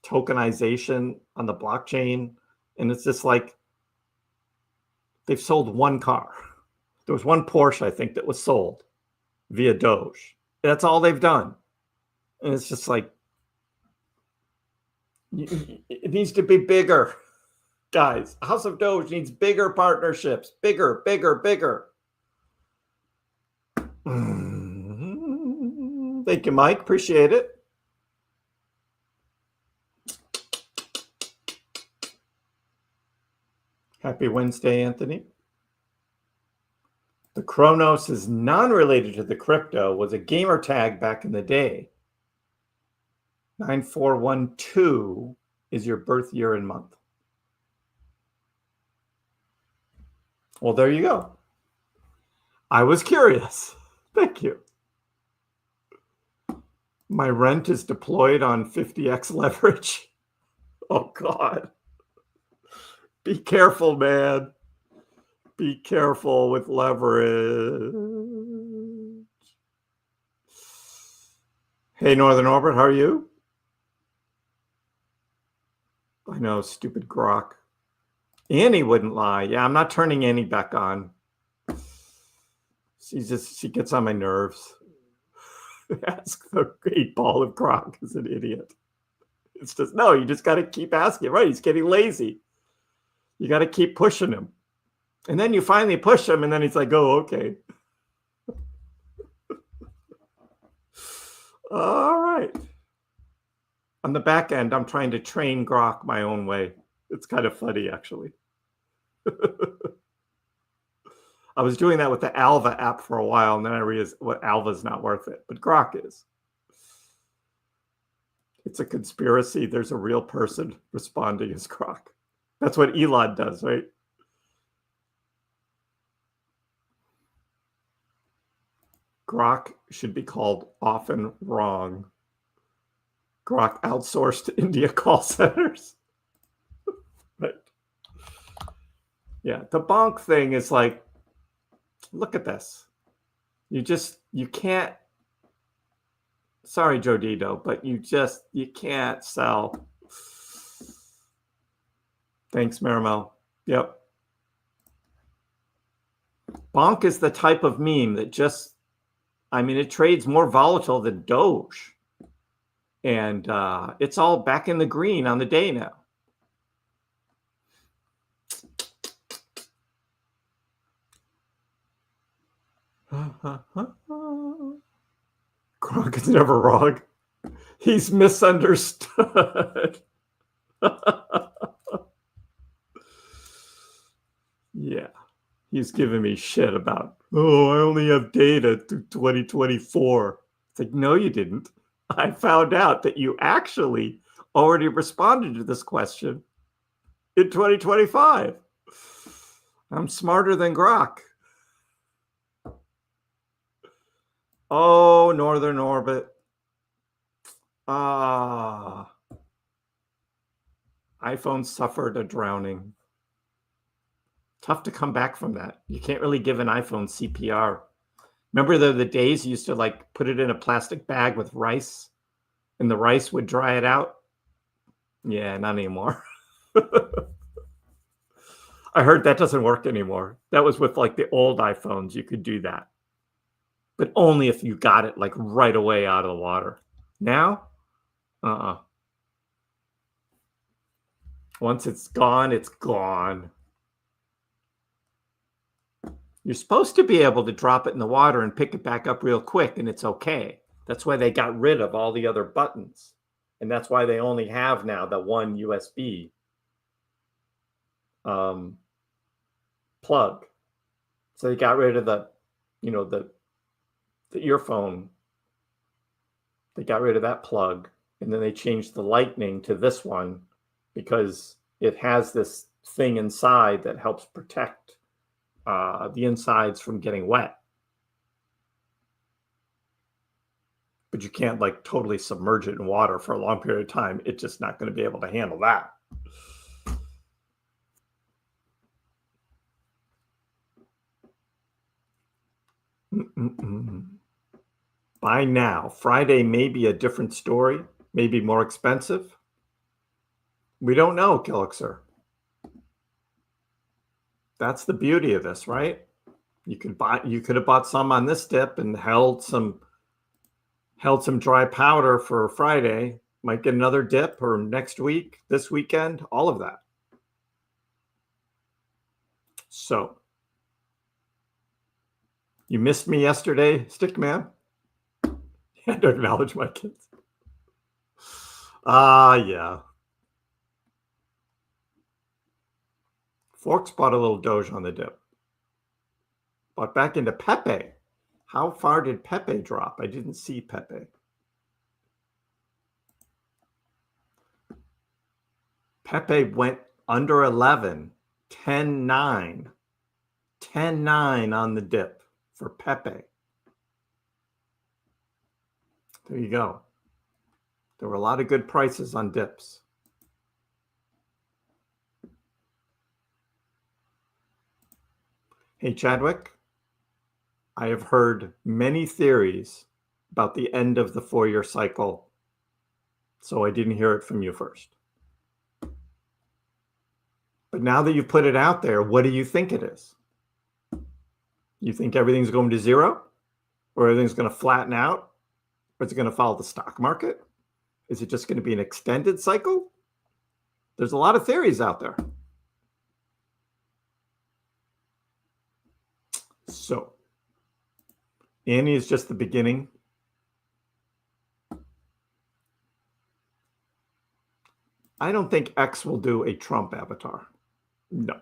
tokenization on the blockchain. And it's just like they've sold one car. There was one Porsche, I think, that was sold via Doge. That's all they've done. And it's just like, it needs to be bigger, guys. House of Doge needs bigger partnerships. Bigger, bigger, bigger. Thank you, Mike. Appreciate it. Happy Wednesday, Anthony. The Kronos is non-related to the crypto, was a gamer tag back in the day. 9412 is your birth year and month. Well, there you go. I was curious. Thank you. My rent is deployed on 50x leverage. Oh, God. Be careful, man. Be careful with leverage. Hey, Northern Orbit, how are you? I know, stupid Grok. Annie wouldn't lie. Yeah, I'm not turning Annie back on. She gets on my nerves. Ask the 8-ball if Grok is an idiot. It's just, no, you just got to keep asking. Right, he's getting lazy. You got to keep pushing him. And then you finally push him, and then he's like, oh, okay. All right. On the back end, I'm trying to train Grok my own way. It's kind of funny, actually. I was doing that with the Alva app for a while, and then I realized what Alva's not worth it, but Grok is. It's a conspiracy. There's a real person responding as Grok. That's what Elon does, right? Grok should be called often wrong. Grok outsourced to India call centers. Right. Yeah, the BONK thing is like, look at this. You can't, sorry, Joe Dito, but you can't sell. Thanks, Marimel. Yep. BONK is the type of meme that just, I mean, it trades more volatile than Doge. And it's all back in the green on the day now. Gronk is never wrong. He's misunderstood. Yeah. He's giving me shit about, oh, I only have data through 2024. It's like, no, you didn't. I found out that you actually already responded to this question in 2025. I'm smarter than Grok. Oh, Northern Orbit. iPhone suffered a drowning. Tough to come back from that. You can't really give an iPhone CPR. Remember the days you used to like put it in a plastic bag with rice and the rice would dry it out? Yeah, not anymore. I heard that doesn't work anymore. That was with like the old iPhones. You could do that. But only if you got it like right away out of the water. Now, once it's gone, it's gone. You're supposed to be able to drop it in the water and pick it back up real quick, and it's okay. That's why they got rid of all the other buttons. And that's why they only have now the one USB plug. So they got rid of the earphone. They got rid of that plug, and then they changed the lightning to this one because it has this thing inside that helps protect the insides from getting wet. But you can't like totally submerge it in water for a long period of time. It's just not going to be able to handle that. Buy now. Friday may be a different story, maybe more expensive. We don't know, Killixer. That's the beauty of this, right? You could have bought some on this dip and held some dry powder for Friday. Might get another dip or next week, this weekend, all of that. So, you missed me yesterday, Stickman? I had to acknowledge my kids. Yeah. Forks bought a little Doge on the dip. Bought back into Pepe. How far did Pepe drop? I didn't see Pepe. Pepe went under 11, 10.9. 10.9 on the dip for Pepe. There you go. There were a lot of good prices on dips. Hey, Chadwick, I have heard many theories about the end of the 4-year cycle, so I didn't hear it from you first. But now that you've put it out there, what do you think it is? You think everything's going to zero? Or everything's going to flatten out? Or is it going to follow the stock market? Is it just going to be an extended cycle? There's a lot of theories out there. So, Annie is just the beginning. I don't think X will do a Trump avatar. No.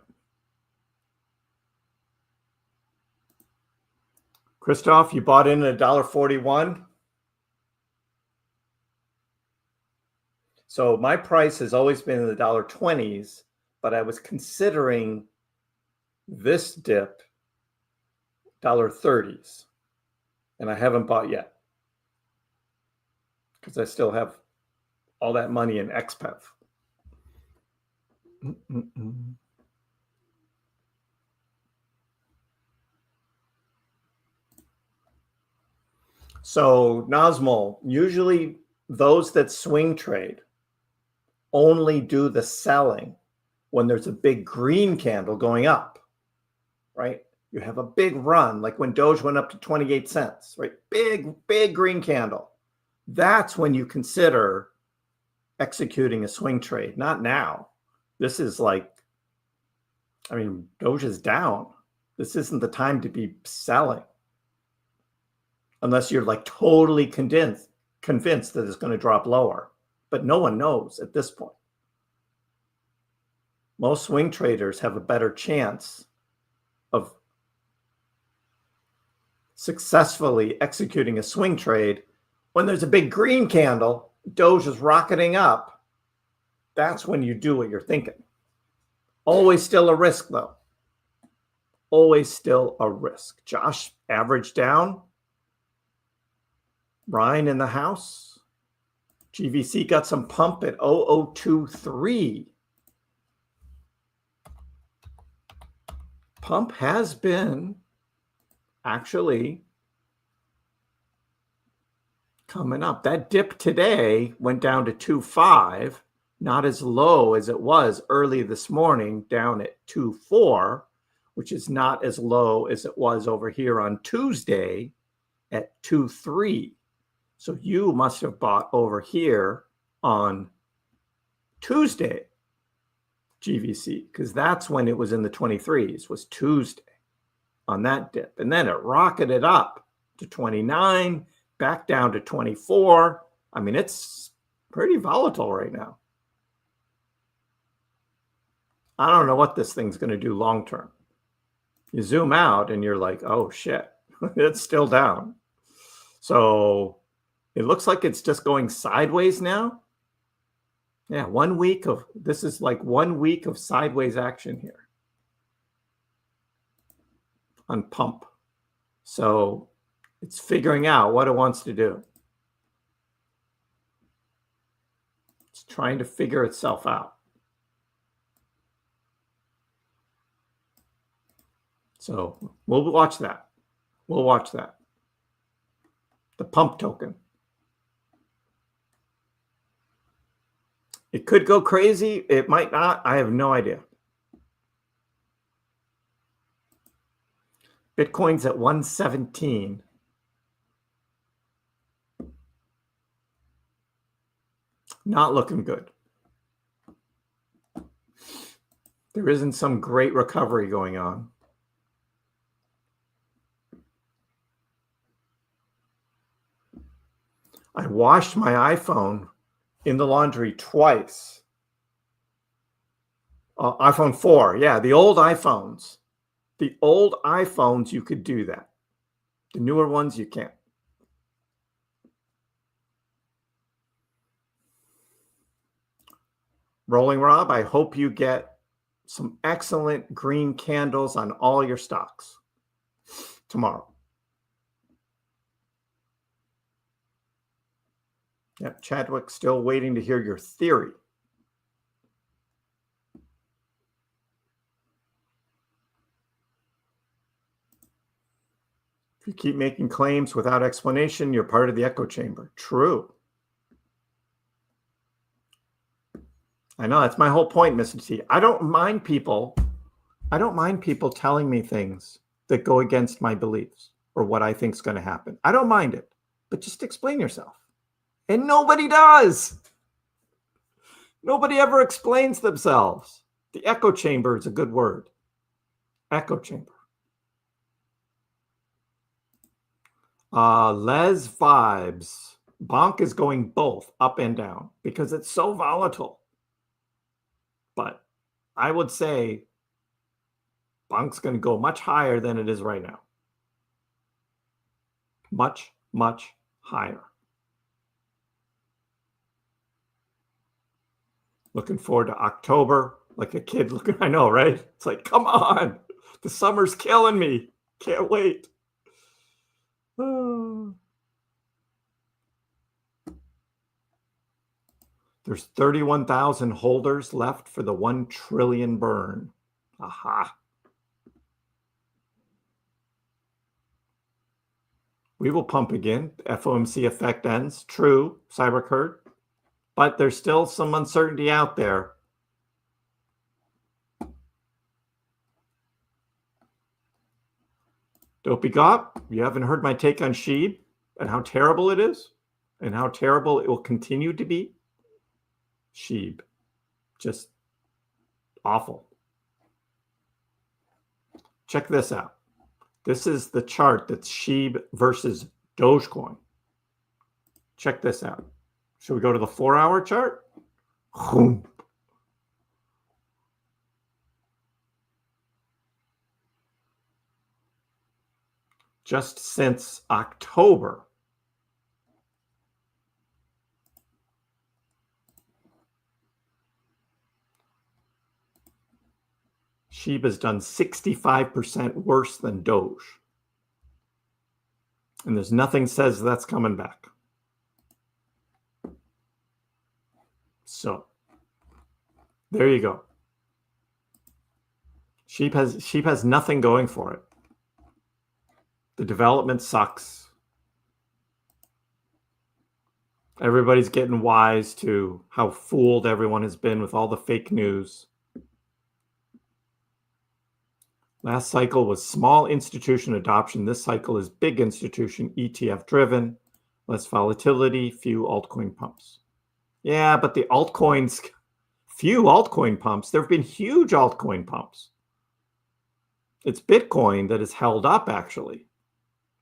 Christoph, you bought in at $1.41. So my price has always been in the $1.20s, but I was considering this dip $1.30s, and I haven't bought yet because I still have all that money in XPEV. So Nazmul, usually those that swing trade only do the selling when there's a big green candle going up, right? You have a big run, like when Doge went up to 28 cents, right? Big green candle. That's when you consider executing a swing trade, not now. This is like, I mean, Doge is down. This isn't the time to be selling unless you're like totally convinced that it's going to drop lower. But no one knows at this point. Most swing traders have a better chance of successfully executing a swing trade when there's a big green candle, Doge is rocketing up. That's when you do what you're thinking. Always still a risk, though. Always still a risk. Josh, average down. Ryan in the house. GVC got some pump at 0023. Pump has been actually coming up. That dip today went down to 2.5, not as low as it was early this morning, down at 2.4, which is not as low as it was over here on Tuesday at 2.3. So you must have bought over here on Tuesday, GVC, because that's when it was in the 23s, was Tuesday on that dip. And then it rocketed up to 29, back down to 24. I mean, it's pretty volatile right now. I don't know what this thing's going to do long term. You zoom out and you're like, oh shit, it's still down. So it looks like it's just going sideways now. Yeah, 1 week of, this is like 1 week of sideways action here on pump. So it's figuring out what it wants to do. It's trying to figure itself out. So we'll watch that. We'll watch that. The pump token. It could go crazy. It might not. I have no idea. Bitcoin's at 117. Not looking good. There isn't some great recovery going on. I washed my iPhone in the laundry twice. iPhone 4, yeah, the old iPhones. The old iPhones, you could do that. The newer ones, you can't. Rolling Rob, I hope you get some excellent green candles on all your stocks tomorrow. Yep, Chadwick, still waiting to hear your theory. If you keep making claims without explanation, you're part of the echo chamber. True. I know, that's my whole point, Mr. T. I don't mind people telling me things that go against my beliefs or what I think is going to happen. I don't mind it, but just explain yourself. And nobody does. Nobody ever explains themselves. The echo chamber is a good word. Echo chamber. Les Vibes. BONK is going both up and down because it's so volatile. But I would say BONK's going to go much higher than it is right now. Much, much higher. Looking forward to October, like a kid looking, I know, right? It's like, come on, the summer's killing me. Can't wait. There's 31,000 holders left for the 1 trillion burn. Aha. We will pump again. FOMC effect ends. True, Cybercurd. But there's still some uncertainty out there. . Dopey Gop, you haven't heard my take on SHIB and how terrible it is and how terrible it will continue to be? SHIB, just awful. Check this out. This is the chart that's SHIB versus Dogecoin. Check this out. Should we go to the 4-hour chart? Just since October, SHIB has done 65% worse than Doge. And there's nothing says that's coming back. So there you go. SHIB has nothing going for it. The development sucks. Everybody's getting wise to how fooled everyone has been with all the fake news. Last cycle was small institution adoption. This cycle is big institution, ETF driven, less volatility, few altcoin pumps. Yeah, but the altcoins, few altcoin pumps. There have been huge altcoin pumps. It's Bitcoin that is held up, actually.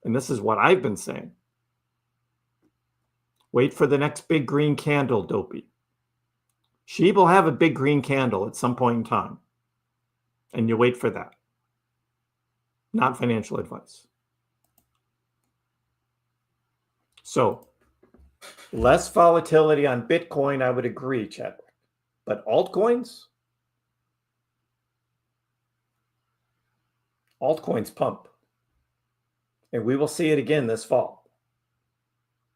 And this is what I've been saying. Wait for the next big green candle, Dopey. SHIB will have a big green candle at some point in time. And you wait for that. Not financial advice. So, less volatility on Bitcoin, I would agree, Chadwick. But altcoins pump. And we will see it again this fall.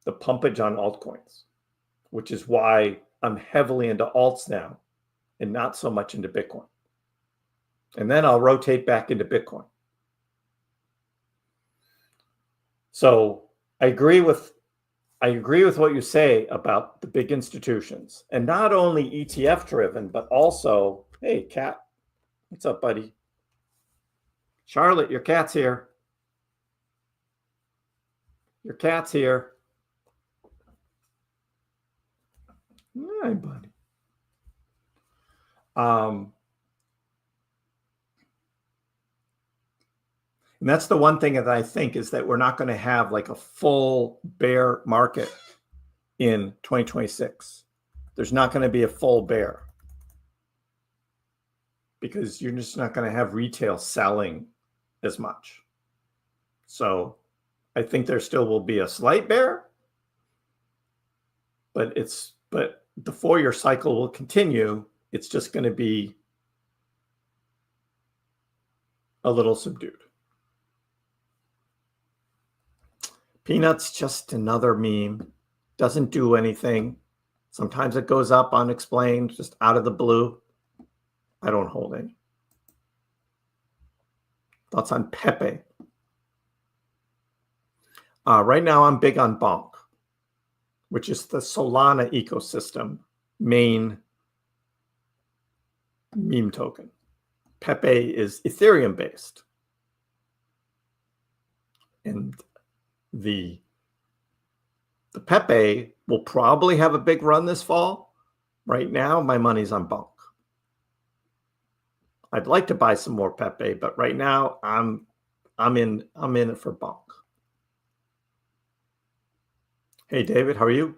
The pumpage on altcoins, which is why I'm heavily into alts now and not so much into Bitcoin. And then I'll rotate back into Bitcoin. So I agree with what you say about the big institutions, and not only ETF driven, but also, hey, cat, what's up, buddy? Charlotte, your cat's here. Your cat's here. Hi, buddy. And that's the one thing that I think is that we're not going to have like a full bear market in 2026. There's not going to be a full bear because you're just not going to have retail selling as much. So I think there still will be a slight bear, but the 4-year cycle will continue. It's just going to be a little subdued. Peanuts, just another meme. Doesn't do anything. Sometimes it goes up unexplained, just out of the blue. I don't hold any. Thoughts on Pepe? Right now, I'm big on BONK, which is the Solana ecosystem main meme token. Pepe is Ethereum based. And the Pepe will probably have a big run this fall. Right now, my money's on BONK. I'd like to buy some more Pepe, but right now I'm in it for BONK. Hey David, how are you?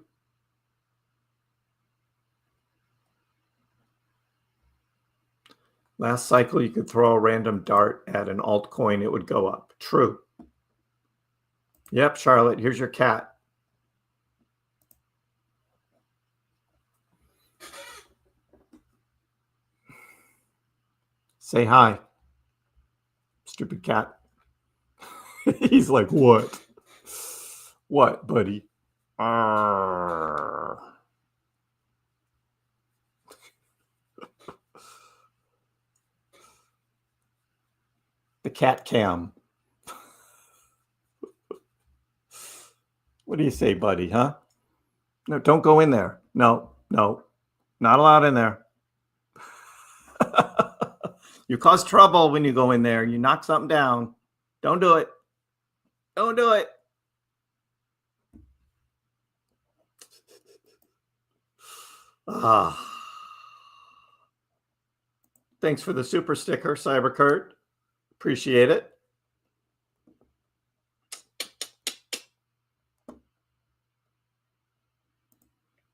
Last cycle, you could throw a random dart at an altcoin, it would go up. True. Yep, Charlotte, here's your cat. Say hi. Stupid cat. He's like, what? What, buddy? The cat cam. What do you say, buddy, huh? No, don't go in there. No, not allowed in there. You cause trouble when you go in there. You knock something down. Don't do it. Don't do it. Thanks for the super sticker, CyberCurt. Appreciate it.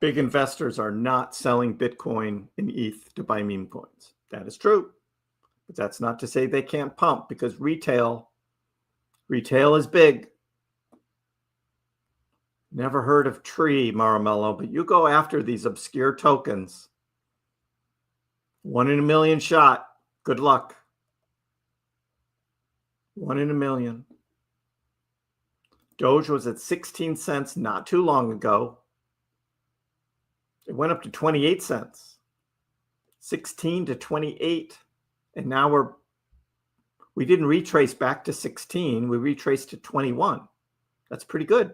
Big investors are not selling Bitcoin and ETH to buy meme coins. That is true. But that's not to say they can't pump, because retail is big. Never heard of Tree, Maramello, but you go after these obscure tokens. 1 in a million shot. Good luck. 1 in a million. Doge was at 16 cents not too long ago. It went up to 28 cents. 16 to 28. And now we didn't retrace back to 16. We retraced to 21. That's pretty good.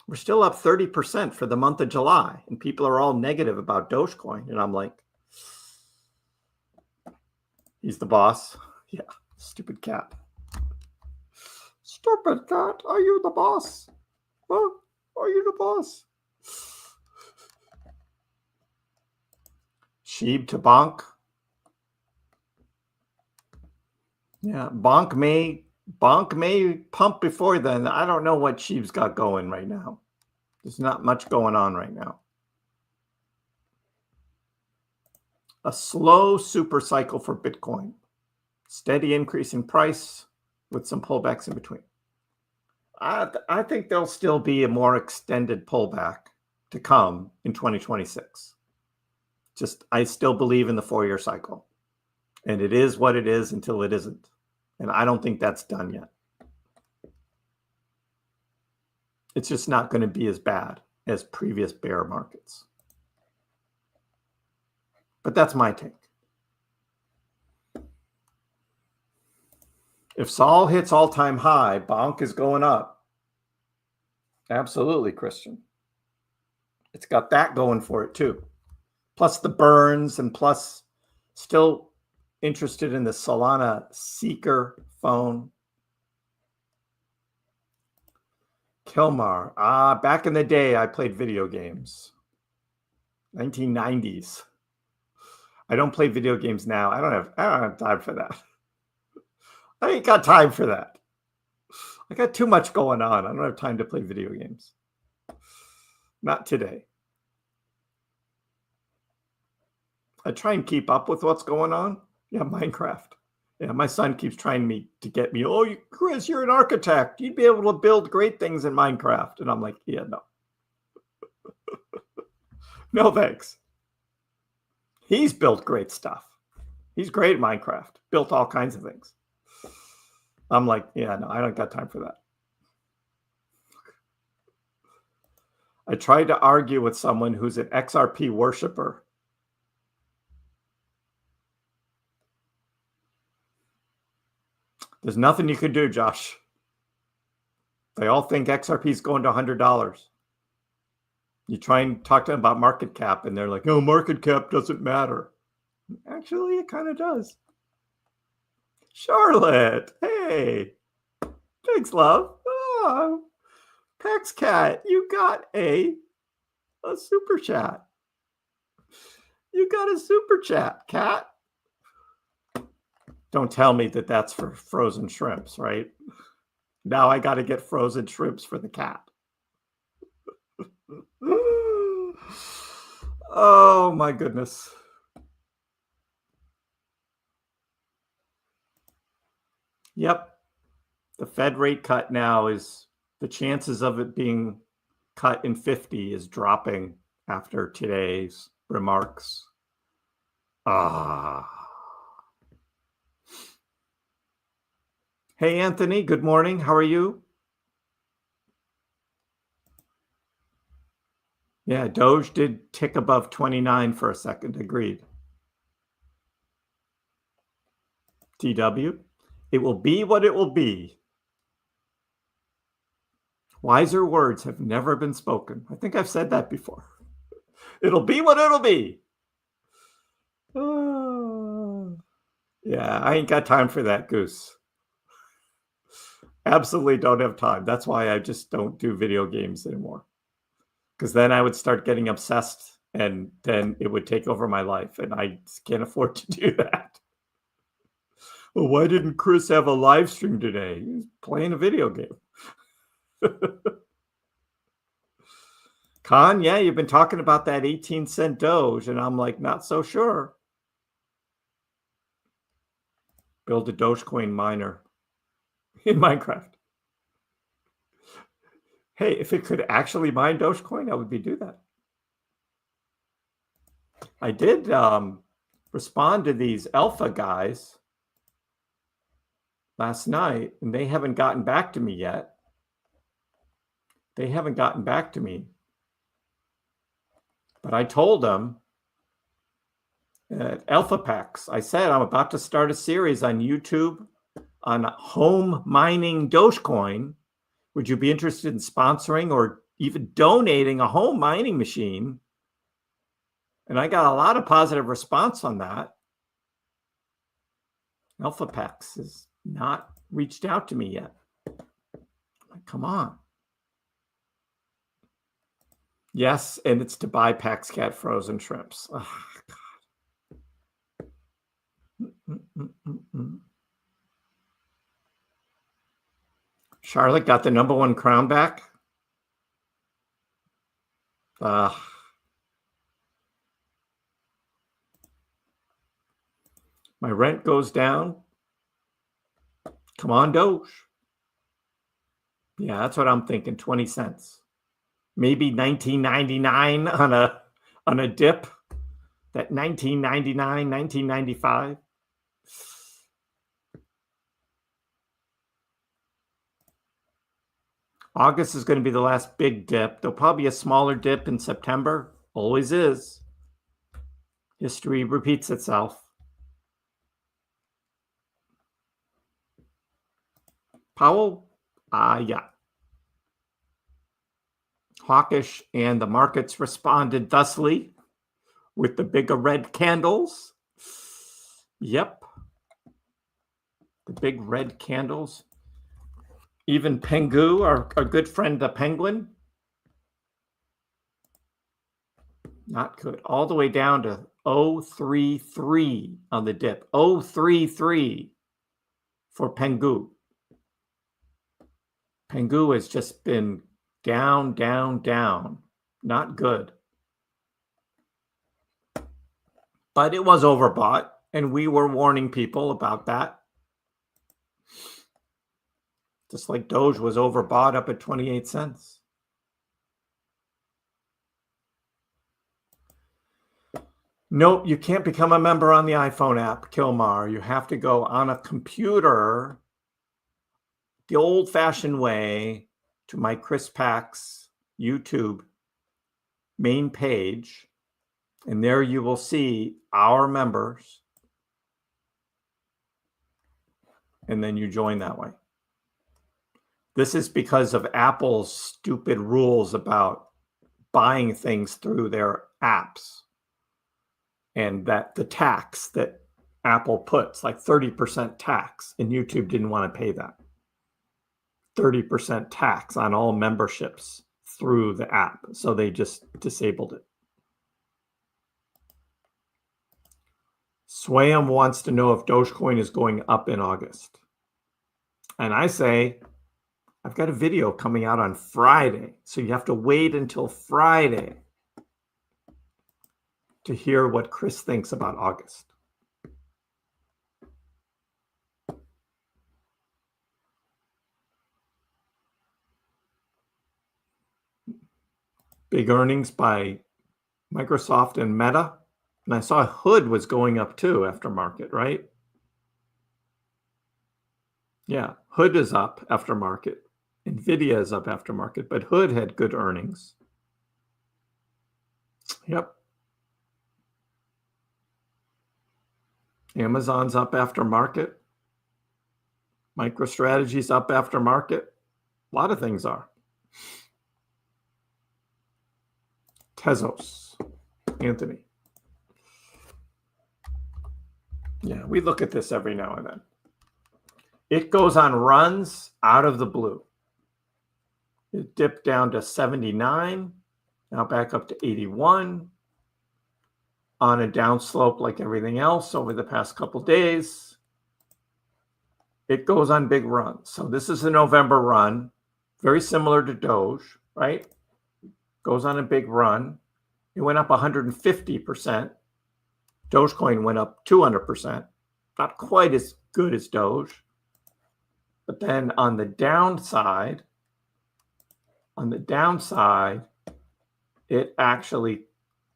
We're still up 30% for the month of July. And people are all negative about Dogecoin. And I'm like, he's the boss. Yeah, stupid cat. Stupid cat, are you the boss? Huh? Are you the boss? Sheeb to BONK. Yeah, BONK may pump before then. I don't know what Sheeb's got going right now. There's not much going on right now. A slow super cycle for Bitcoin. Steady increase in price with some pullbacks in between. I think there'll still be a more extended pullback to come in 2026. I still believe in the 4-year cycle. And it is what it is until it isn't. And I don't think that's done yet. It's just not going to be as bad as previous bear markets. But that's my take. If Sol hits all-time high, BONK is going up. Absolutely, Christian. It's got that going for it too. Plus the burns, and plus still interested in the Solana Seeker phone. Kilmar. Back in the day, I played video games. 1990s. I don't play video games now. I don't have time for that. I ain't got time for that. I got too much going on. I don't have time to play video games. Not today. I try and keep up with what's going on. Yeah, Minecraft. Yeah, my son keeps trying to get me, oh, Kriss, you're an architect. You'd be able to build great things in Minecraft. And I'm like, yeah, no. No, thanks. He's built great stuff. He's great at Minecraft. Built all kinds of things. I'm like, yeah, no, I don't got time for that. I tried to argue with someone who's an XRP worshiper. There's nothing you can do, Josh. They all think XRP is going to $100. You try and talk to them about market cap, and they're like, no, market cap doesn't matter. Actually, it kind of does. Charlotte, hey. Thanks, love. Oh, Pax Cat, you got a super chat. You got a super chat, Cat. Don't tell me that that's for frozen shrimps, right? Now I got to get frozen shrimps for the cat. Oh, my goodness. Yep. The Fed rate cut now is, the chances of it being cut in 50 is dropping after today's remarks. Hey, Anthony, good morning. How are you? Yeah, Doge did tick above 29 for a second. Agreed. TW, it will be what it will be. Wiser words have never been spoken. I think I've said that before. It'll be what it'll be. Yeah, I ain't got time for that, Goose. Absolutely don't have time. That's why I just don't do video games anymore. Because then I would start getting obsessed and then it would take over my life. And I just can't afford to do that. Well, why didn't Kriss have a live stream today? He was playing a video game. Con, yeah, you've been talking about that 18-cent Doge, and I'm like, not so sure. Build a Dogecoin miner in Minecraft. Hey, if it could actually mine Dogecoin, I would do that. I did respond to these alpha guys last night, and they haven't gotten back to me yet. They haven't gotten back to me. But I told them at Alpha Packs, I said, I'm about to start a series on YouTube on home mining Dogecoin. Would you be interested in sponsoring or even donating a home mining machine? And I got a lot of positive response on that. Alpha Packs has not reached out to me yet. Come on. Yes, and it's to buy PaxCat frozen shrimps. Oh, God. Charlotte got the #1 crown back. My rent goes down. Come on, Doge. Yeah, that's what I'm thinking. 20 cents. Maybe 19.99 on a dip. That 19.99, 19.95. August is going to be the last big dip. There'll probably be a smaller dip in September. Always is. History repeats itself. Powell, yeah. Hawkish, and the markets responded thusly with the bigger red candles. Yep. The big red candles. Even PENGU, our good friend, the penguin. Not good. All the way down to 0.33 on the dip. 0.33 for PENGU. PENGU has just been down, down, down. Not good. But it was overbought, and we were warning people about that. Just like Doge was overbought up at 28 cents. Nope, you can't become a member on the iPhone app, Kilmar. You have to go on a computer the old-fashioned way to my KrissPax YouTube main page, and there you will see our members, and then you join that way. This is because of Apple's stupid rules about buying things through their apps, and that the tax that Apple puts, like 30% tax, and YouTube didn't want to pay that. 30% tax on all memberships through the app. So they just disabled it. Swam wants to know if Dogecoin is going up in August. And I say, I've got a video coming out on Friday. So you have to wait until Friday to hear what Kriss thinks about August. Big earnings by Microsoft and Meta. And I saw Hood was going up too after market, right? Yeah, Hood is up after market. NVIDIA is up after market, but Hood had good earnings. Yep. Amazon's up after market. MicroStrategy's up after market. A lot of things are. Tezos, Anthony. Yeah, we look at this every now and then. It goes on runs out of the blue. It dipped down to 79, now back up to 81 on a downslope like everything else over the past couple days. It goes on big runs. So this is the November run, very similar to Doge, right? Goes on a big run. It went up 150%. Dogecoin went up 200%. Not quite as good as Doge. But then on the downside, it actually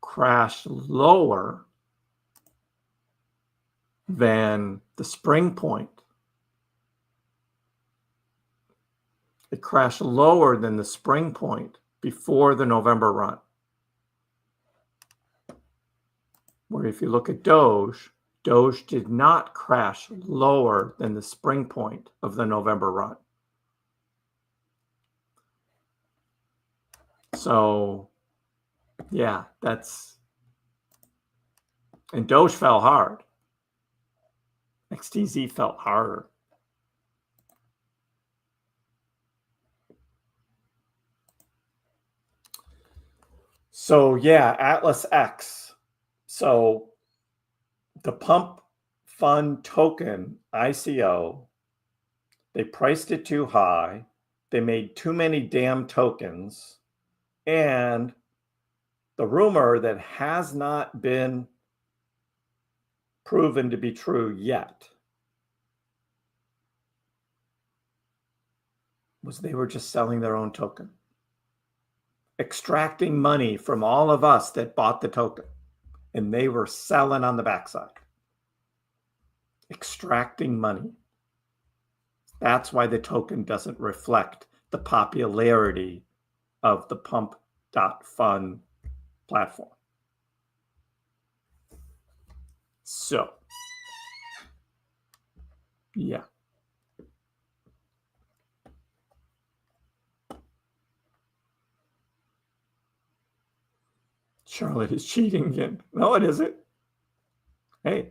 crashed lower than the spring point. It crashed lower than the spring point before the November run. Where if you look at Doge, Doge did not crash lower than the spring point of the November run. So, yeah, and Doge fell hard. XTZ fell harder. So, yeah, Atlas X. So, the pump fund token, ICO, they priced it too high. They made too many damn tokens. And the rumor that has not been proven to be true yet was they were just selling their own token, extracting money from all of us that bought the token, and they were selling on the backside, extracting money. That's why the token doesn't reflect the popularity of the pump.fun platform. So, yeah. Charlotte is cheating again. No, it isn't. Hey,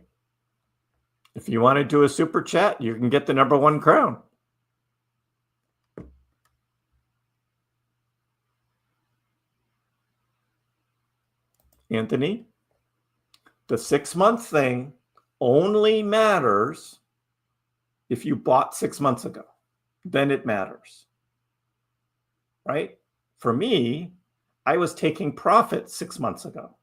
if you want to do a super chat, you can get the #1 crown. Anthony, the 6-month thing only matters if you bought 6 months ago. Then it matters, right? For me, I was taking profit 6 months ago.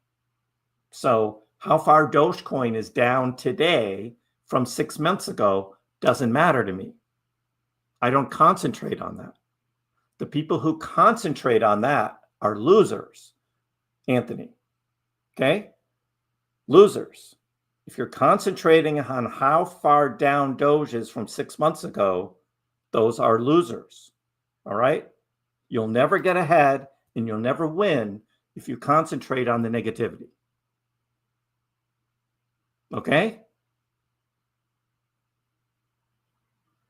So how far Dogecoin is down today from 6 months ago doesn't matter to me. I don't concentrate on that. The people who concentrate on that are losers, Anthony. Okay? Losers. If you're concentrating on how far down Doge is from 6 months ago, those are losers. All right? You'll never get ahead and you'll never win if you concentrate on the negativity. Okay?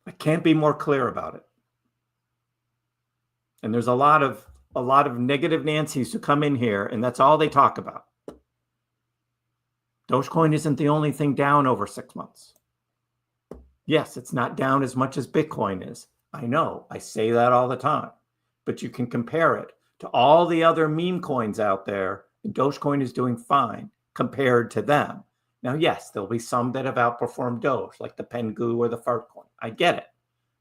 I can't be more clear about it. And there's a lot of negative Nancys who come in here and that's all they talk about. Dogecoin isn't the only thing down over 6 months. Yes, it's not down as much as Bitcoin is. I know, I say that all the time. But you can compare it to all the other meme coins out there, and Dogecoin is doing fine compared to them. Now, yes, there'll be some that have outperformed Doge, like the PENGU or the fart coin. I get it.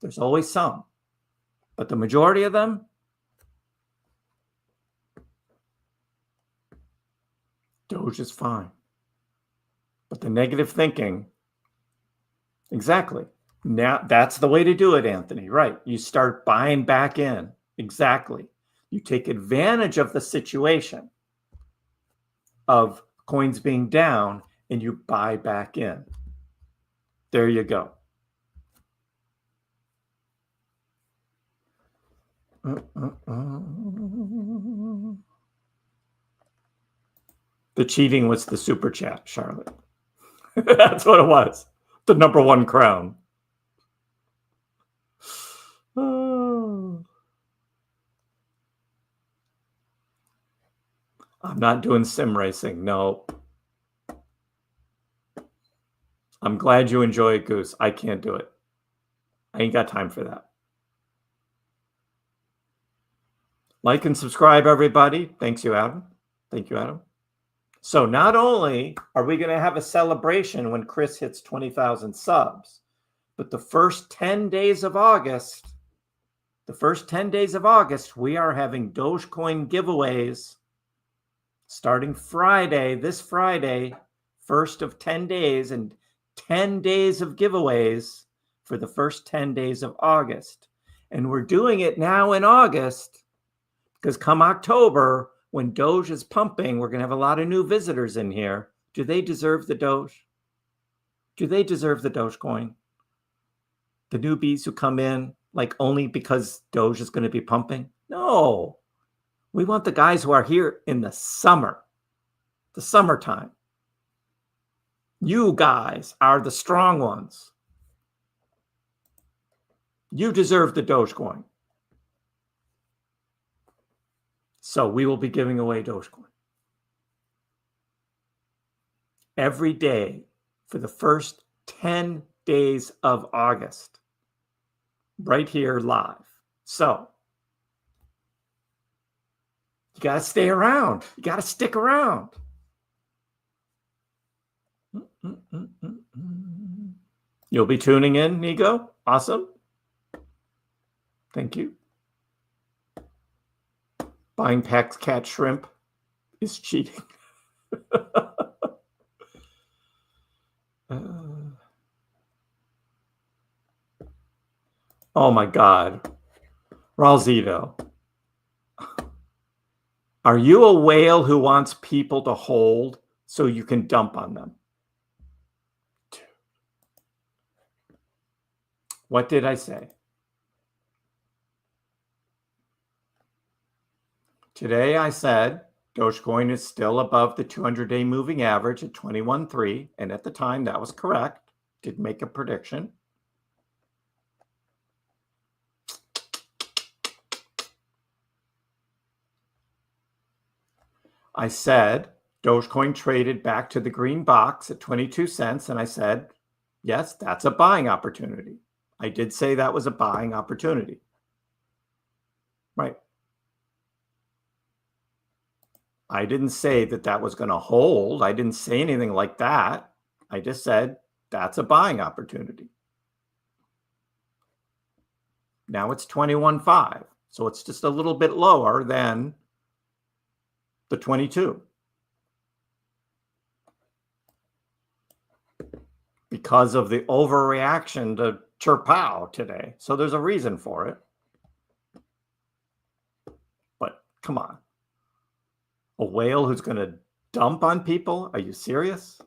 There's always some. But the majority of them, Doge is fine. But the negative thinking, exactly. Now, that's the way to do it, Anthony, right? You start buying back in. Exactly. You take advantage of the situation of coins being down and you buy back in. There you go. The cheating was the super chat, Charlotte. That's what it was. The #1 crown. Oh. I'm not doing sim racing. No. I'm glad you enjoy it, Goose. I can't do it. I ain't got time for that. Like and subscribe, everybody. Thanks you, Adam. Thank you, Adam. So not only are we going to have a celebration when Kriss hits 20,000 subs, but the first 10 days of August, we are having Dogecoin giveaways starting Friday, this Friday, first of 10 days, and 10 days of giveaways for the first 10 days of August. And we're doing it now in August because come October, when Doge is pumping, we're going to have a lot of new visitors in here. Do they deserve the Doge? Do they deserve the Dogecoin? The newbies who come in like only because Doge is going to be pumping? No. We want the guys who are here in the summer, the summertime. You guys are the strong ones. You deserve the Dogecoin. So we will be giving away Dogecoin every day for the first 10 days of August, right here live. So you got to stay around. You got to stick around. You'll be tuning in, Nico. Awesome. Thank you. Buying Pax Cat Shrimp is cheating. Oh my God. Ralzito. Are you a whale who wants people to hold so you can dump on them? What did I say? Today I said Dogecoin is still above the 200-day moving average at 21.3, and at the time that was correct. Did make a prediction. I said Dogecoin traded back to the green box at 22 cents, and I said, yes, that's a buying opportunity. I did say that was a buying opportunity. Right. I didn't say that that was going to hold. I didn't say anything like that. I just said that's a buying opportunity. Now it's 21.5. So it's just a little bit lower than the 22. Because of the overreaction to Chirpow today. So there's a reason for it. But come on. A whale who's going to dump on people? Are you serious?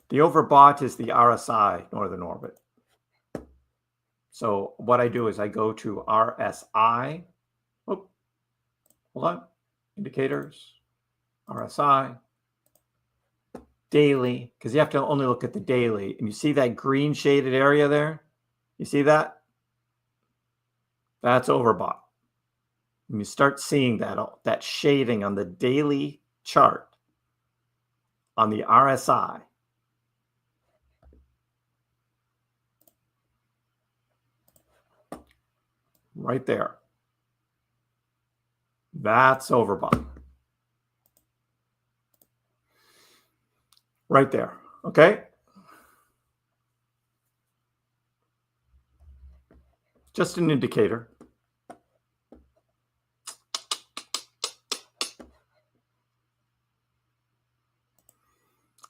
The overbought is the RSI, Northern Orbit. So what I do is I go to RSI. Oh, hold on. Indicators, RSI, daily, because you have to only look at the daily. And you see that green shaded area there? You see that? That's overbought. And you start seeing that shading on the daily chart on the RSI. Right there. That's overbought. Right there. Okay? Just an indicator.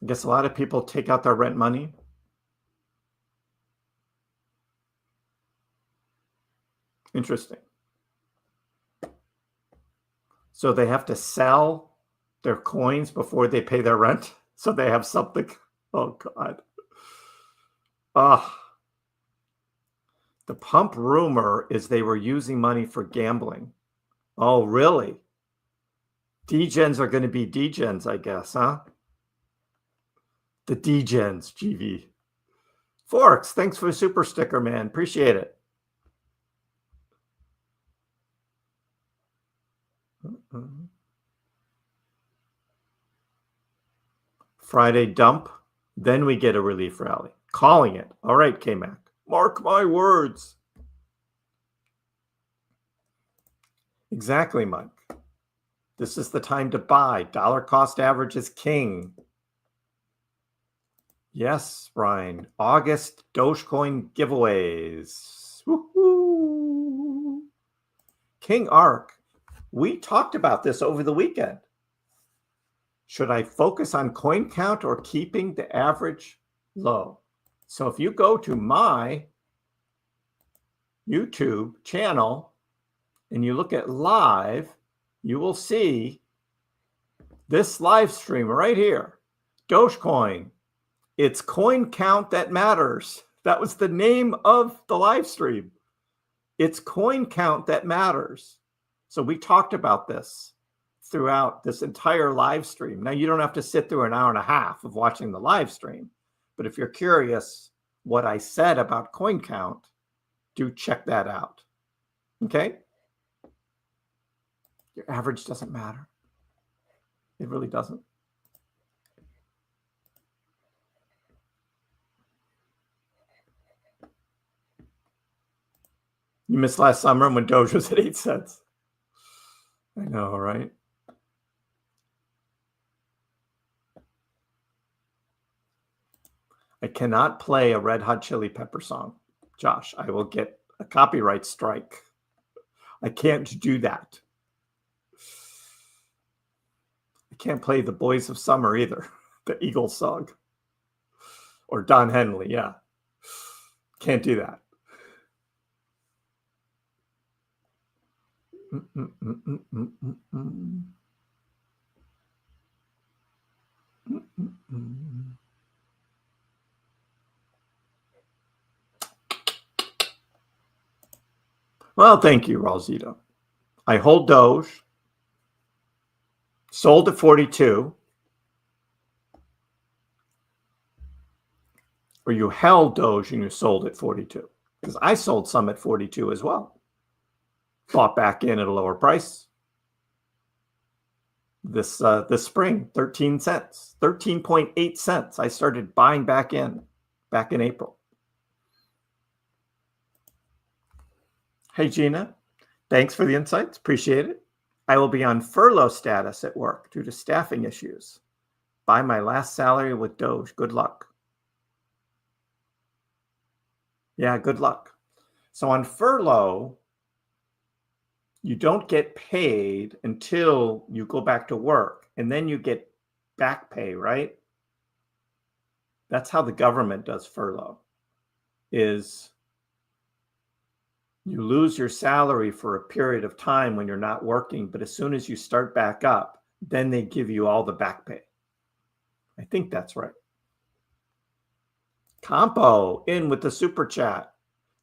I guess a lot of people take out their rent money. Interesting. So they have to sell their coins before they pay their rent. So they have something. Oh, God. The pump rumor is they were using money for gambling. Oh, really? Degens are going to be degens, I guess, huh? The degens, GV. Forks, thanks for the super sticker, man. Appreciate it. Friday dump. Then we get a relief rally. Calling it. All right, K-Mac. Mark my words. Exactly, Mike. This is the time to buy. Dollar cost average is king. Yes, Brian. August Dogecoin giveaways. Woohoo! King Arc. We talked about this over the weekend. Should I focus on coin count or keeping the average low? So if you go to my YouTube channel and you look at live, you will see this live stream right here. Dogecoin. It's coin count that matters. That was the name of the live stream. It's coin count that matters. So we talked about this throughout this entire live stream. Now, you don't have to sit through an hour and a half of watching the live stream, but if you're curious what I said about coin count, do check that out. Okay? Your average doesn't matter. It really doesn't. You missed last summer when Doge was at 8 cents. I know, right? I cannot play a Red Hot Chili Pepper song, Josh. I will get a copyright strike. I can't do that. I can't play the Boys of Summer either, the Eagles song. Or Don Henley, yeah. Can't do that. Well, thank you, Rosita. I hold Doge, sold at 42, or you held Doge and you sold at 42, because I sold some at 42 as well. Bought back in at a lower price. This spring, 13 cents, 13.8 cents. I started buying back in April. Hey, Gina. Thanks for the insights. Appreciate it. I will be on furlough status at work due to staffing issues. Buy my last salary with Doge. Good luck. Yeah, good luck. So on furlough, you don't get paid until you go back to work, and then you get back pay, right? That's how the government does furlough, is you lose your salary for a period of time when you're not working, but as soon as you start back up, then they give you all the back pay. I think that's right. Campo in with the super chat,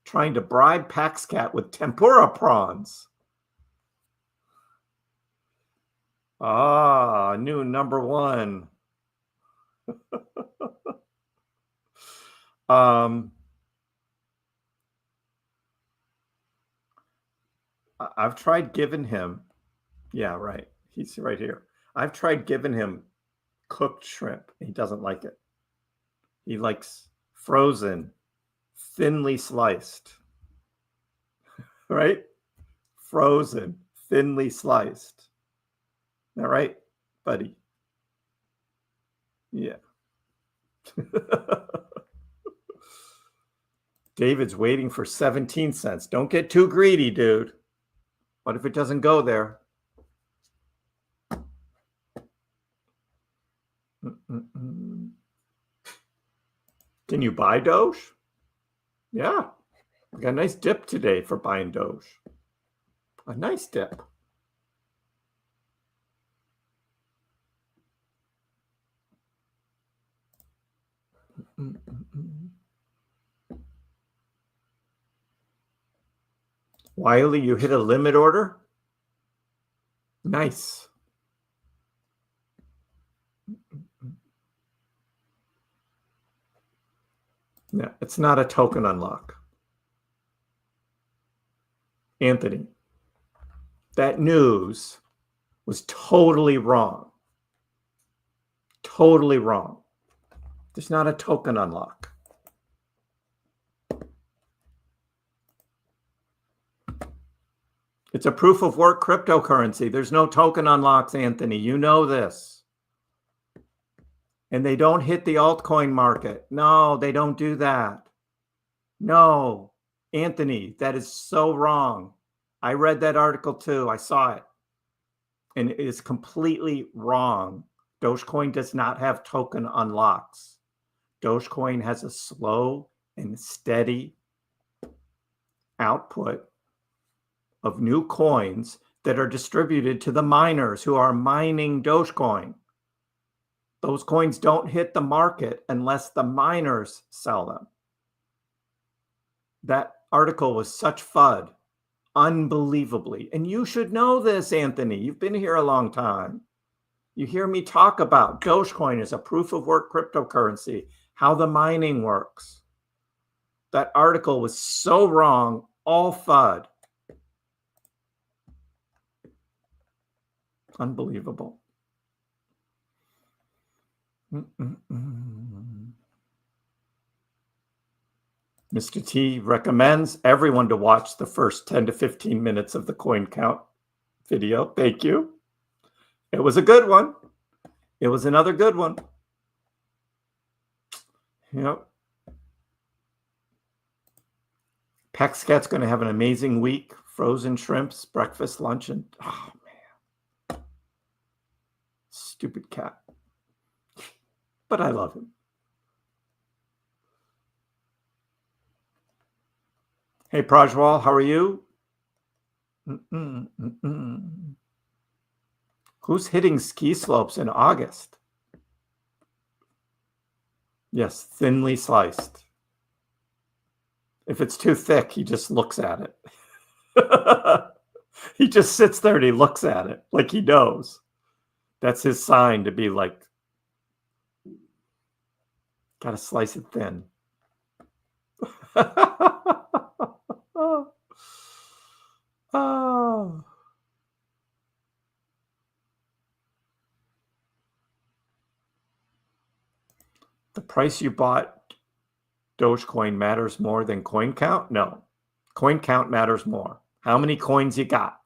trying to bribe PaxCat with tempura prawns. Ah, new number one. I've tried giving him, yeah, right. He's right here. I've tried giving him cooked shrimp. He doesn't like it. He likes frozen, thinly sliced, right? Frozen, thinly sliced. All right, buddy? Yeah. David's waiting for 17 cents. Don't get too greedy, dude. What if it doesn't go there? Can you buy Doge? Yeah. We got a nice dip today for buying Doge. A nice dip. Wiley, you hit a limit order? Nice. No, it's not a token unlock. Anthony, that news was totally wrong. Totally wrong. There's not a token unlock. It's a proof of work cryptocurrency. There's no token unlocks, Anthony. You know this. And they don't hit the altcoin market. No, they don't do that. No, Anthony, that is so wrong. I read that article too. I saw it. And it is completely wrong. Dogecoin does not have token unlocks. Dogecoin has a slow and steady output of new coins that are distributed to the miners who are mining Dogecoin. Those coins don't hit the market unless the miners sell them. That article was such FUD, unbelievably. And you should know this, Anthony. You've been here a long time. You hear me talk about Dogecoin as a proof of work cryptocurrency, how the mining works. That article was so wrong, all FUD. Unbelievable. Mr. T recommends everyone to watch the first 10 to 15 minutes of the coin count video. Thank you. It was a good one. It was another good one. Yep. PEXCat's going to have an amazing week. Frozen shrimps, breakfast, lunch, and oh man. Stupid cat. But I love him. Hey, Prajwal, how are you? Who's hitting ski slopes in August? Yes, thinly sliced. If it's too thick, he just looks at it. He just sits there and he looks at it like he knows. That's his sign to be like, gotta slice it thin. Oh. The price you bought Dogecoin matters more than coin count? No. Coin count matters more. How many coins you got?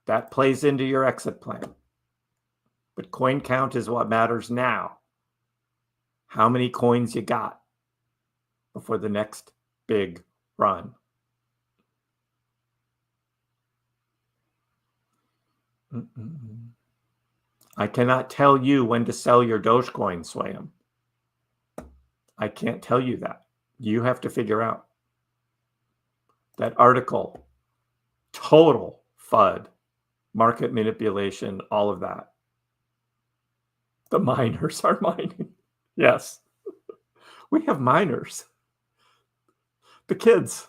That plays into your exit plan. But coin count is what matters now. How many coins you got before the next big run? I cannot tell you when to sell your Dogecoin, Swayam. I can't tell you that. You have to figure out. That article, total FUD, market manipulation, all of that. The miners are mining. Yes. We have miners. The kids.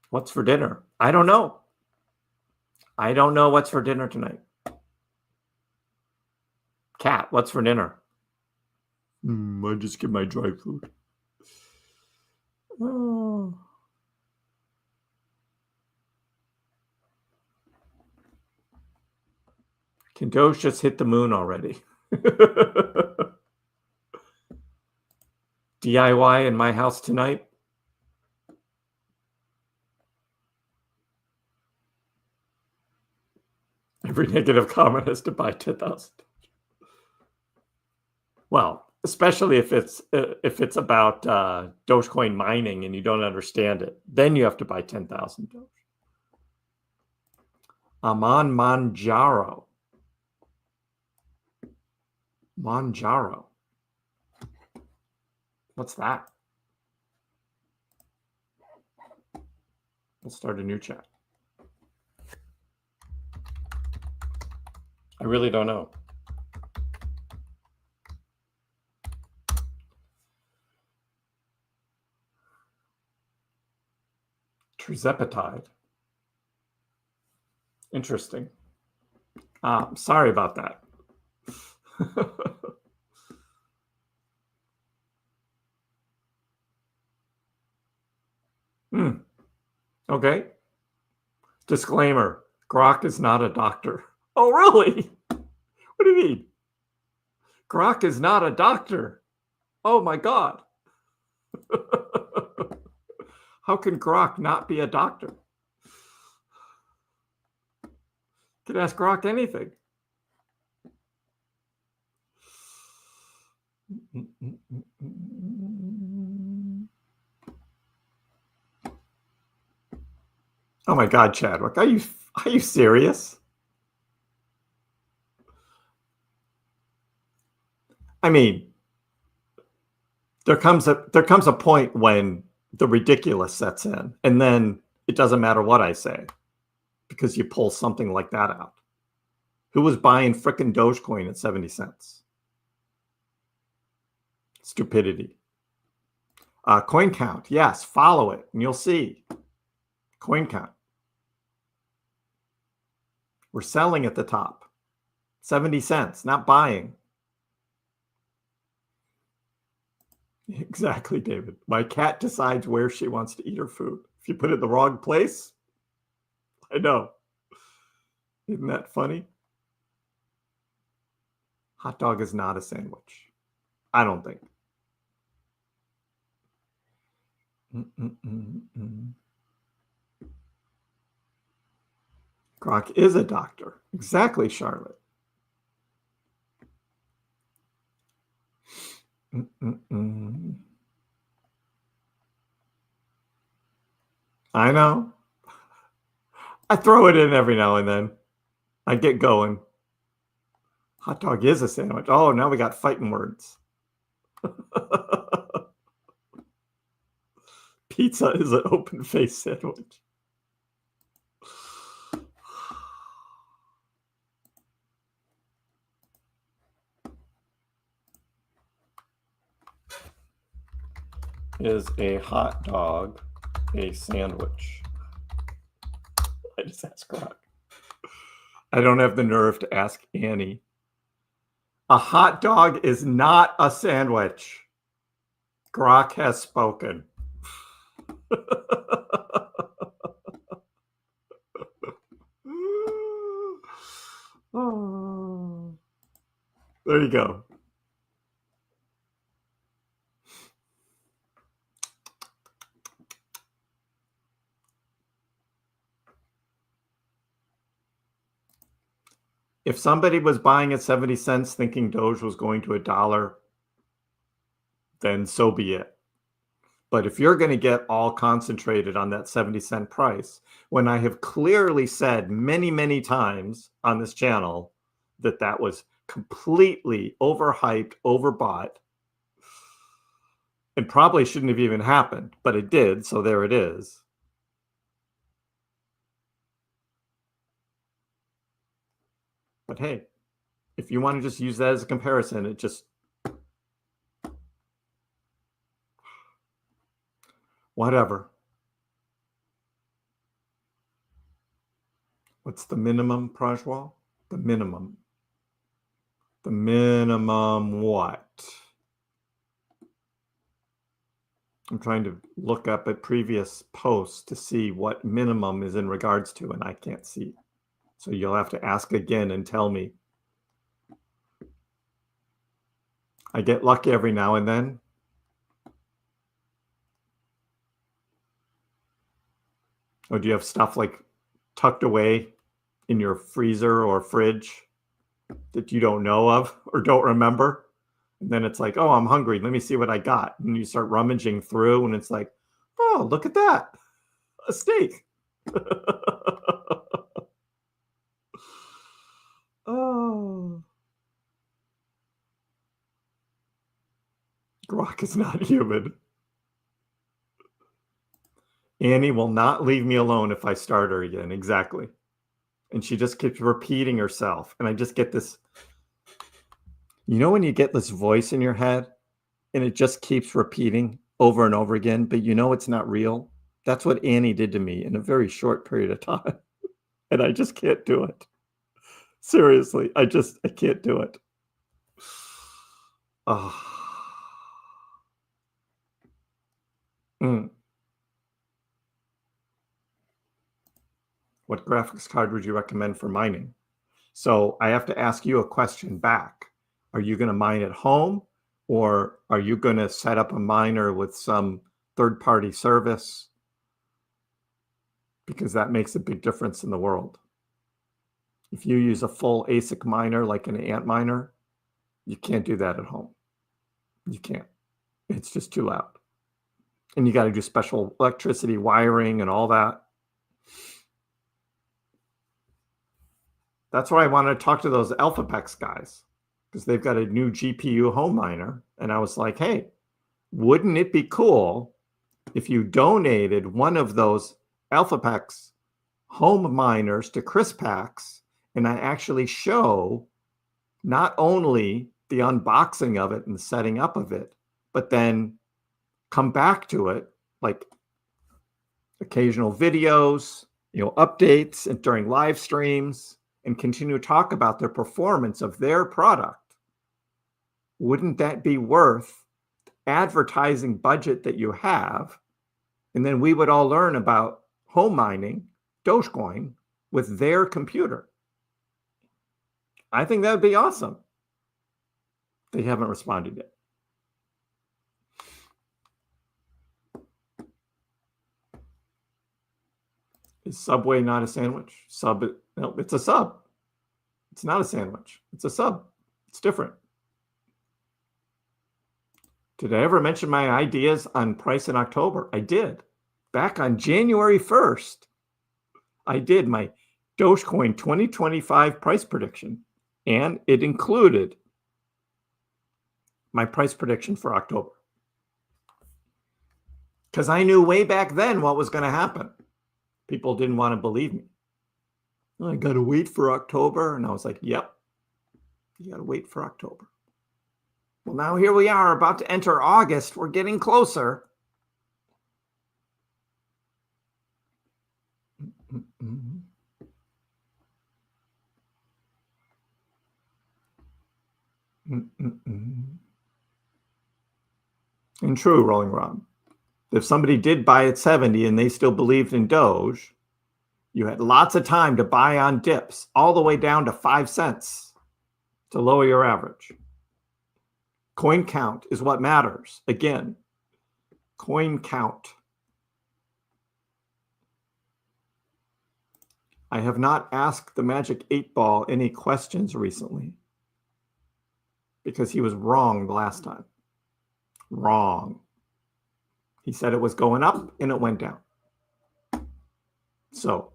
What's for dinner? I don't know. I don't know what's for dinner tonight. Cat, what's for dinner? I just get my dry food. Oh. Can Doge just hit the moon already? DIY in my house tonight? Every negative comment has to buy 10,000. Well, especially if it's about Dogecoin mining and you don't understand it, then you have to buy 10,000 Doge. Aman Manjaro. Manjaro. What's that? We'll start a new chat. I really don't know. Trizepatide. Interesting. Sorry about that. Okay. Disclaimer. Grok is not a doctor. Oh, really? What do you mean? Grok is not a doctor. Oh my God. How can Grok not be a doctor? You can ask Grok anything. Oh my God, Chadwick, are you serious? I mean, there comes a point when the ridiculous sets in, and then it doesn't matter what I say because you pull something like that out. Who was buying frickin' Dogecoin at 70 cents? Stupidity. Coin count, yes, follow it, and you'll see. Coin count. We're selling at the top. 70 cents, not buying. Exactly, David. My cat decides where she wants to eat her food. If you put it in the wrong place, I know. Isn't that funny? Hot dog is not a sandwich. I don't think. Grok is a doctor. Exactly, Charlotte. I know. I throw it in every now and then. I get going. Hot dog is a sandwich. Oh, now we got fighting words. Pizza is an open-faced sandwich. Is a hot dog a sandwich? I just asked Grok. I don't have the nerve to ask Annie. A hot dog is not a sandwich. Grok has spoken. Oh. There you go. If somebody was buying at 70 cents thinking Doge was going to $1, then so be it. But if you're going to get all concentrated on that 70-cent price, when I have clearly said many, many times on this channel that that was completely overhyped, overbought, and probably shouldn't have even happened, but it did, so there it is. But hey, if you want to just use that as a comparison, it just... whatever. What's the minimum, Prajwal? The minimum. The minimum what? I'm trying to look up at previous posts to see what minimum is in regards to, and I can't see. So you'll have to ask again and tell me. I get lucky every now and then. Or do you have stuff like tucked away in your freezer or fridge that you don't know of or don't remember? And then it's like, oh, I'm hungry. Let me see what I got. And you start rummaging through and it's like, oh, look at that. A steak. Oh. Grok is not human. Annie will not leave me alone if I start her again. Exactly. And she just keeps repeating herself. And I just get this, you know, when you get this voice in your head and it just keeps repeating over and over again, but you know it's not real. That's what Annie did to me in a very short period of time. And I just can't do it. Seriously, I can't do it. Oh. What graphics card would you recommend for mining? So I have to ask you a question back. Are you going to mine at home, or are you going to set up a miner with some third-party service? Because that makes a big difference in the world. If you use a full ASIC miner like an ant miner, you can't do that at home. You can't. It's just too loud. And you got to do special electricity wiring and all that. That's why I wanted to talk to those AlphaPex guys, because they've got a new GPU home miner. And I was like, hey, wouldn't it be cool if you donated one of those AlphaPex home miners to KrissPax, and I actually show not only the unboxing of it and the setting up of it, but then come back to it, like occasional videos, updates and during live streams, and continue to talk about the performance of their product. Wouldn't that be worth the advertising budget that you have? And then we would all learn about home mining Dogecoin with their computer. I think that would be awesome. They haven't responded yet. Is Subway not a sandwich? No, it's a sub. It's not a sandwich. It's a sub. It's different. Did I ever mention my ideas on price in October? I did. Back on January 1st, I did my Dogecoin 2025 price prediction, and it included my price prediction for October. Because I knew way back then what was going to happen. People didn't want to believe me. I got to wait for October. And I was like, yep, you got to wait for October. Well, now here we are about to enter August. We're getting closer. And true, Rolling Rob. If somebody did buy at 70 and they still believed in Doge, you had lots of time to buy on dips all the way down to 5 cents to lower your average. Coin count is what matters. Again, coin count. I have not asked the Magic 8 Ball any questions recently because he was wrong the last time. Wrong. He said it was going up and it went down. So,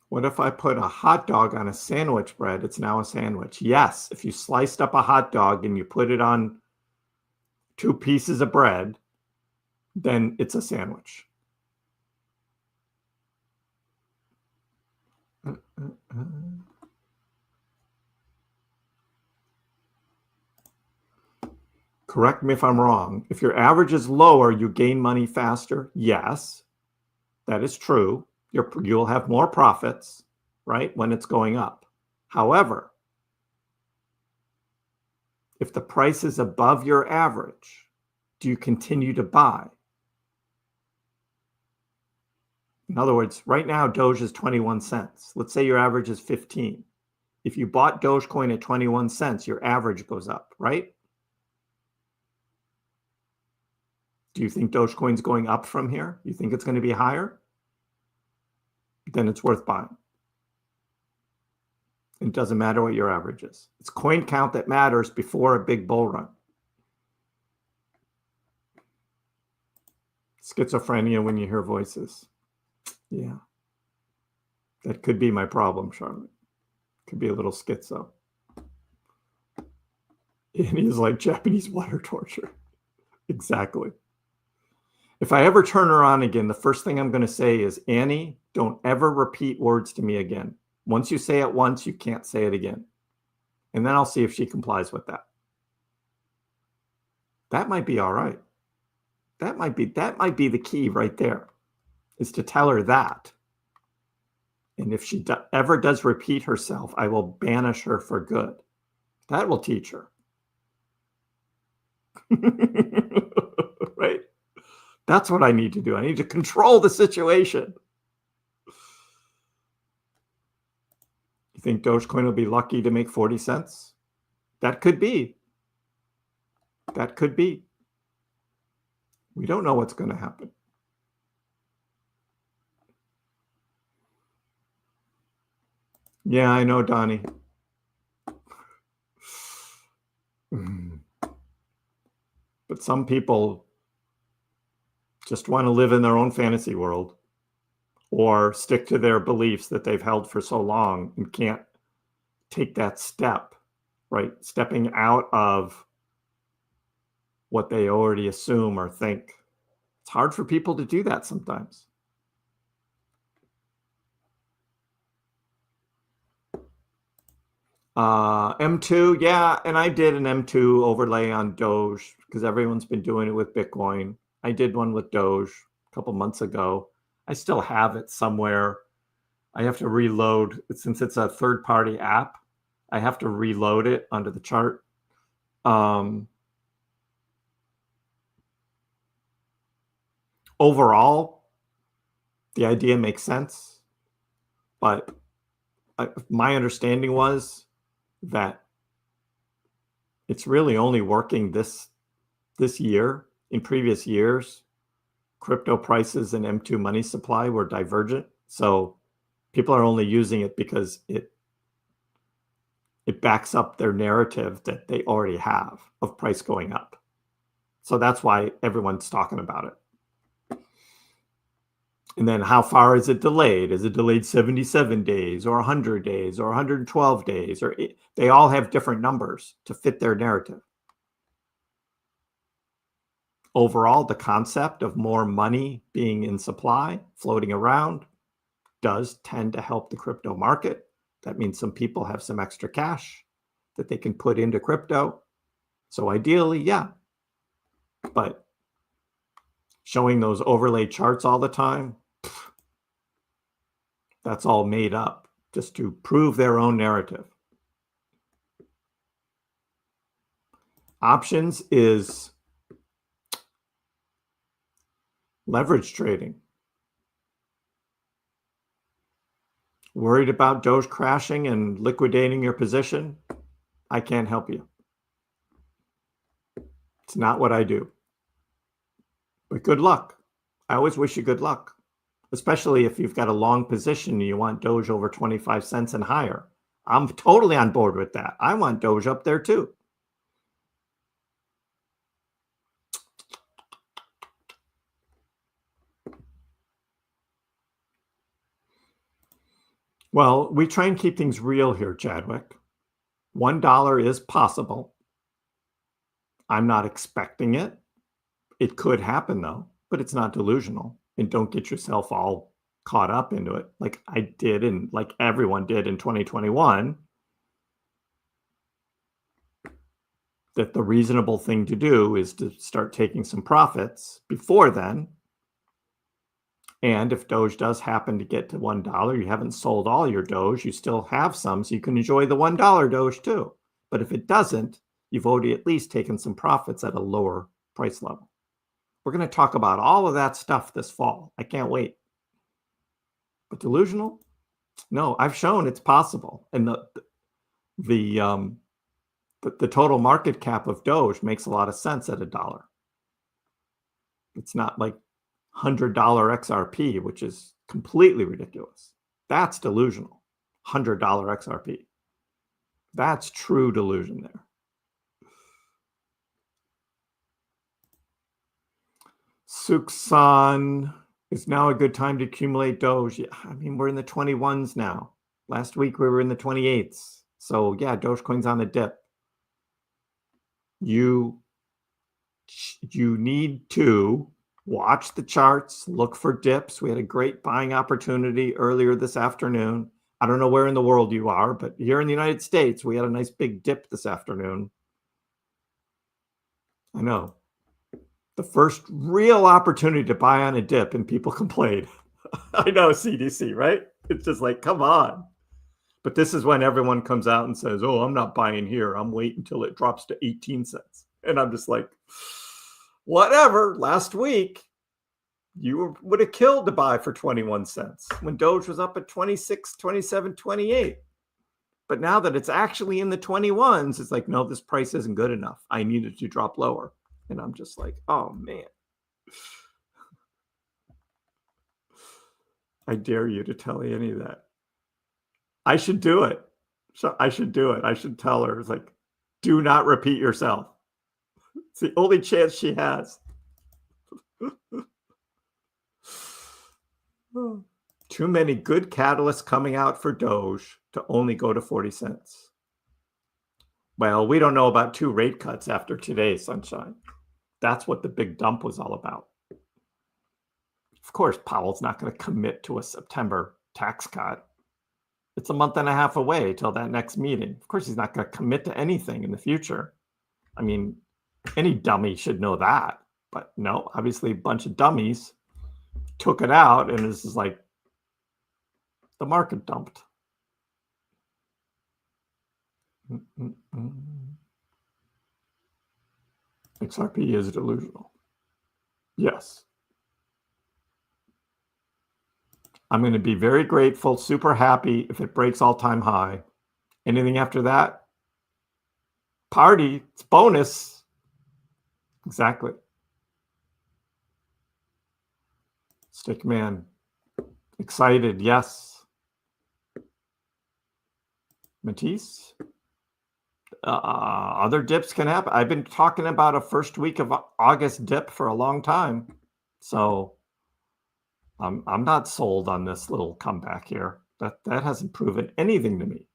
what if I put a hot dog on a sandwich bread? It's now a sandwich. Yes, if you sliced up a hot dog and you put it on 2 pieces of bread, then it's a sandwich. Correct me if I'm wrong. If your average is lower, you gain money faster. Yes, that is true. You'll have more profits, right, when it's going up. However, if the price is above your average, do you continue to buy? In other words, right now, Doge is 21 cents. Let's say your average is 15. If you bought Dogecoin at 21 cents, your average goes up, right? Do you think Dogecoin's going up from here? You think it's going to be higher? Then it's worth buying. It doesn't matter what your average is. It's coin count that matters before a big bull run. Schizophrenia when you hear voices. Yeah. That could be my problem, Charlotte. Could be a little schizo. And he's like Japanese water torture. Exactly. If I ever turn her on again, the first thing I'm going to say is, Annie, don't ever repeat words to me again. Once you say it once, you can't say it again. And then I'll see if she complies with that. That might be all right. That might be the key right there, is to tell her that. And if she ever does repeat herself, I will banish her for good. That will teach her. Right? That's what I need to do. I need to control the situation. You think Dogecoin will be lucky to make 40 cents? That could be. That could be. We don't know what's going to happen. Yeah, I know, Donnie. But some people just want to live in their own fantasy world or stick to their beliefs that they've held for so long and can't take that step, right? Stepping out of what they already assume or think. It's hard for people to do that sometimes. M2, yeah, and I did an M2 overlay on Doge because everyone's been doing it with Bitcoin. I did one with Doge a couple months ago. I still have it somewhere. I have to reload, since it's a third-party app, I have to reload it onto the chart. Overall, the idea makes sense, but my understanding was that it's really only working this year. In previous years, crypto prices and M2 money supply were divergent. So people are only using it because it backs up their narrative that they already have of price going up. So that's why everyone's talking about it. And then how far is it delayed? Is it delayed 77 days or 100 days or 112 days? Or they all have different numbers to fit their narrative. Overall, the concept of more money being in supply, floating around, does tend to help the crypto market. That means some people have some extra cash that they can put into crypto. So ideally, yeah. But showing those overlay charts all the time, that's all made up just to prove their own narrative. Options is leverage trading. Worried about Doge crashing and liquidating your position? I can't help you. It's not what I do. But good luck. I always wish you good luck. Especially if you've got a long position and you want Doge over 25 cents and higher. I'm totally on board with that. I want Doge up there too. Well, we try and keep things real here, Chadwick. $1 is possible. I'm not expecting it. It could happen though, but it's not delusional. And don't get yourself all caught up into it like I did and like everyone did in 2021. That the reasonable thing to do is to start taking some profits before then. And if Doge does happen to get to $1, you haven't sold all your Doge, you still have some, so you can enjoy the $1 Doge too. But if it doesn't, you've already at least taken some profits at a lower price level. We're going to talk about all of that stuff this fall. I can't wait. But delusional? No, I've shown it's possible. And the total market cap of Doge makes a lot of sense at $1. It's not like $100 XRP, which is completely ridiculous. That's delusional. $100 XRP. That's true delusion there. Suksan, is now a good time to accumulate Doge. Yeah, I mean, we're in the 21s now. Last week we were in the 28s. So yeah, Dogecoin's on the dip. You need to watch the charts, look for dips. We had a great buying opportunity earlier this afternoon. I don't know where in the world you are, but here in the United States, we had a nice big dip this afternoon. I know. The first real opportunity to buy on a dip, and people complained. I know, CDC, right? It's just like, come on. But this is when everyone comes out and says, oh, I'm not buying here. I'm waiting until it drops to 18 cents. And I'm just like, whatever. Last week, You would have killed to buy for 21 cents when Doge was up at 26, 27, 28. But now that it's actually in the 21s, it's like, no, this price isn't good enough. I needed to drop lower. And I'm just like, oh, man. I dare you to tell me any of that. I should do it. So I should do it. I should tell her, it's like, do not repeat yourself. It's the only chance she has. Too many good catalysts coming out for Doge to only go to 40 cents. Well, we don't know about 2 rate cuts after today, sunshine. That's what the big dump was all about. Of course, Powell's not going to commit to a September tax cut. It's a month and a half away till that next meeting. Of course, he's not going to commit to anything in the future. I mean, any dummy should know that. But no, obviously a bunch of dummies took it out, and this is like the market dumped. XRP is delusional. Yes. I'm going to be very grateful, super happy if it breaks all-time high. Anything after that? Party. It's bonus. Exactly. Stickman. Excited. Yes. Matisse. Other dips can happen. I've been talking about a first week of August dip for a long time. So I'm not sold on this little comeback here. That hasn't proven anything to me.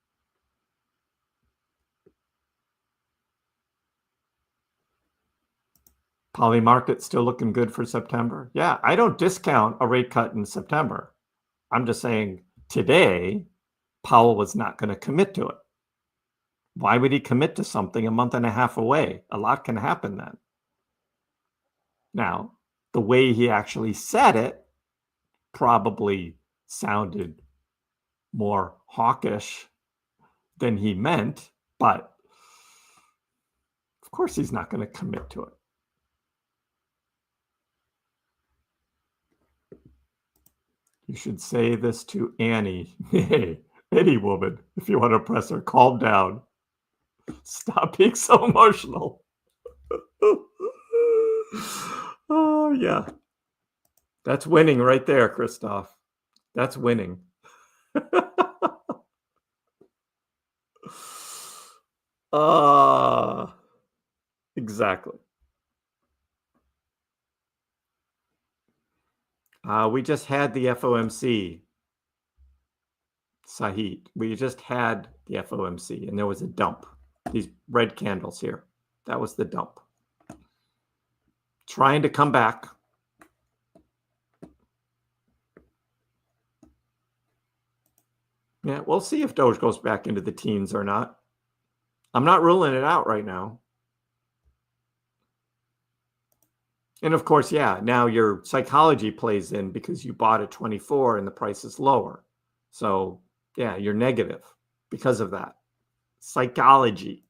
Poly market still looking good for September. Yeah, I don't discount a rate cut in September. I'm just saying today, Powell was not going to commit to it. Why would he commit to something a month and a half away? A lot can happen then. Now, the way he actually said it probably sounded more hawkish than he meant, but of course he's not going to commit to it. You should say this to Annie. Hey, any woman, if you want to press her, calm down. Stop being so emotional. Oh, yeah. That's winning right there, Christoph. That's winning. Exactly. We just had the FOMC, Sahid. We just had the FOMC, and there was a dump. These red candles here. That was the dump. Trying to come back. Yeah, we'll see if Doge goes back into the teens or not. I'm not ruling it out right now. And of course, yeah, now your psychology plays in because you bought at 24 and the price is lower. So, yeah, you're negative because of that. Psychology.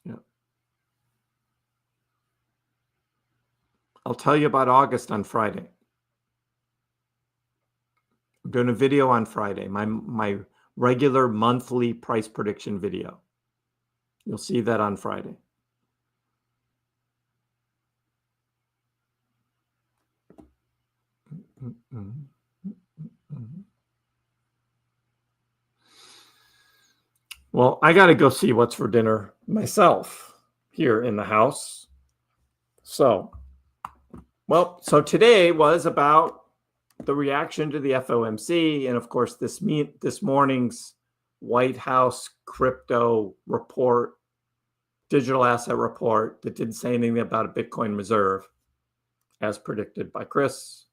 Yeah. I'll tell you about August on Friday. I'm doing a video on Friday, my regular monthly price prediction video. You'll see that on Friday. Well, I got to go see what's for dinner myself here in the house. So today was about the reaction to the FOMC, and of course this morning's White House crypto report, digital asset report that didn't say anything about a Bitcoin reserve, as predicted by Kriss.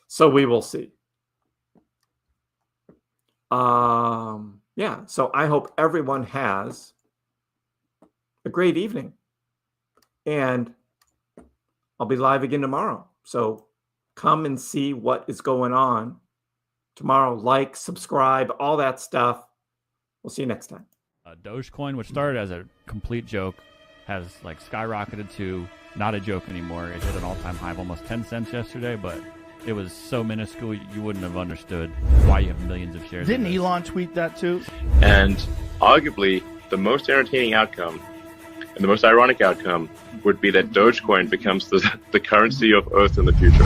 So we will see. Yeah, so I hope everyone has a great evening. And I'll be live again tomorrow. So come and see what is going on tomorrow. Like, subscribe, all that stuff. We'll see you next time. Dogecoin, which started as a complete joke, has like skyrocketed to not a joke anymore. It hit an all-time high of almost 10 cents yesterday, but it was so minuscule you wouldn't have understood why you have millions of shares. Didn't Elon tweet that too? And arguably, the most entertaining outcome and the most ironic outcome would be that Dogecoin becomes the currency of Earth in the future.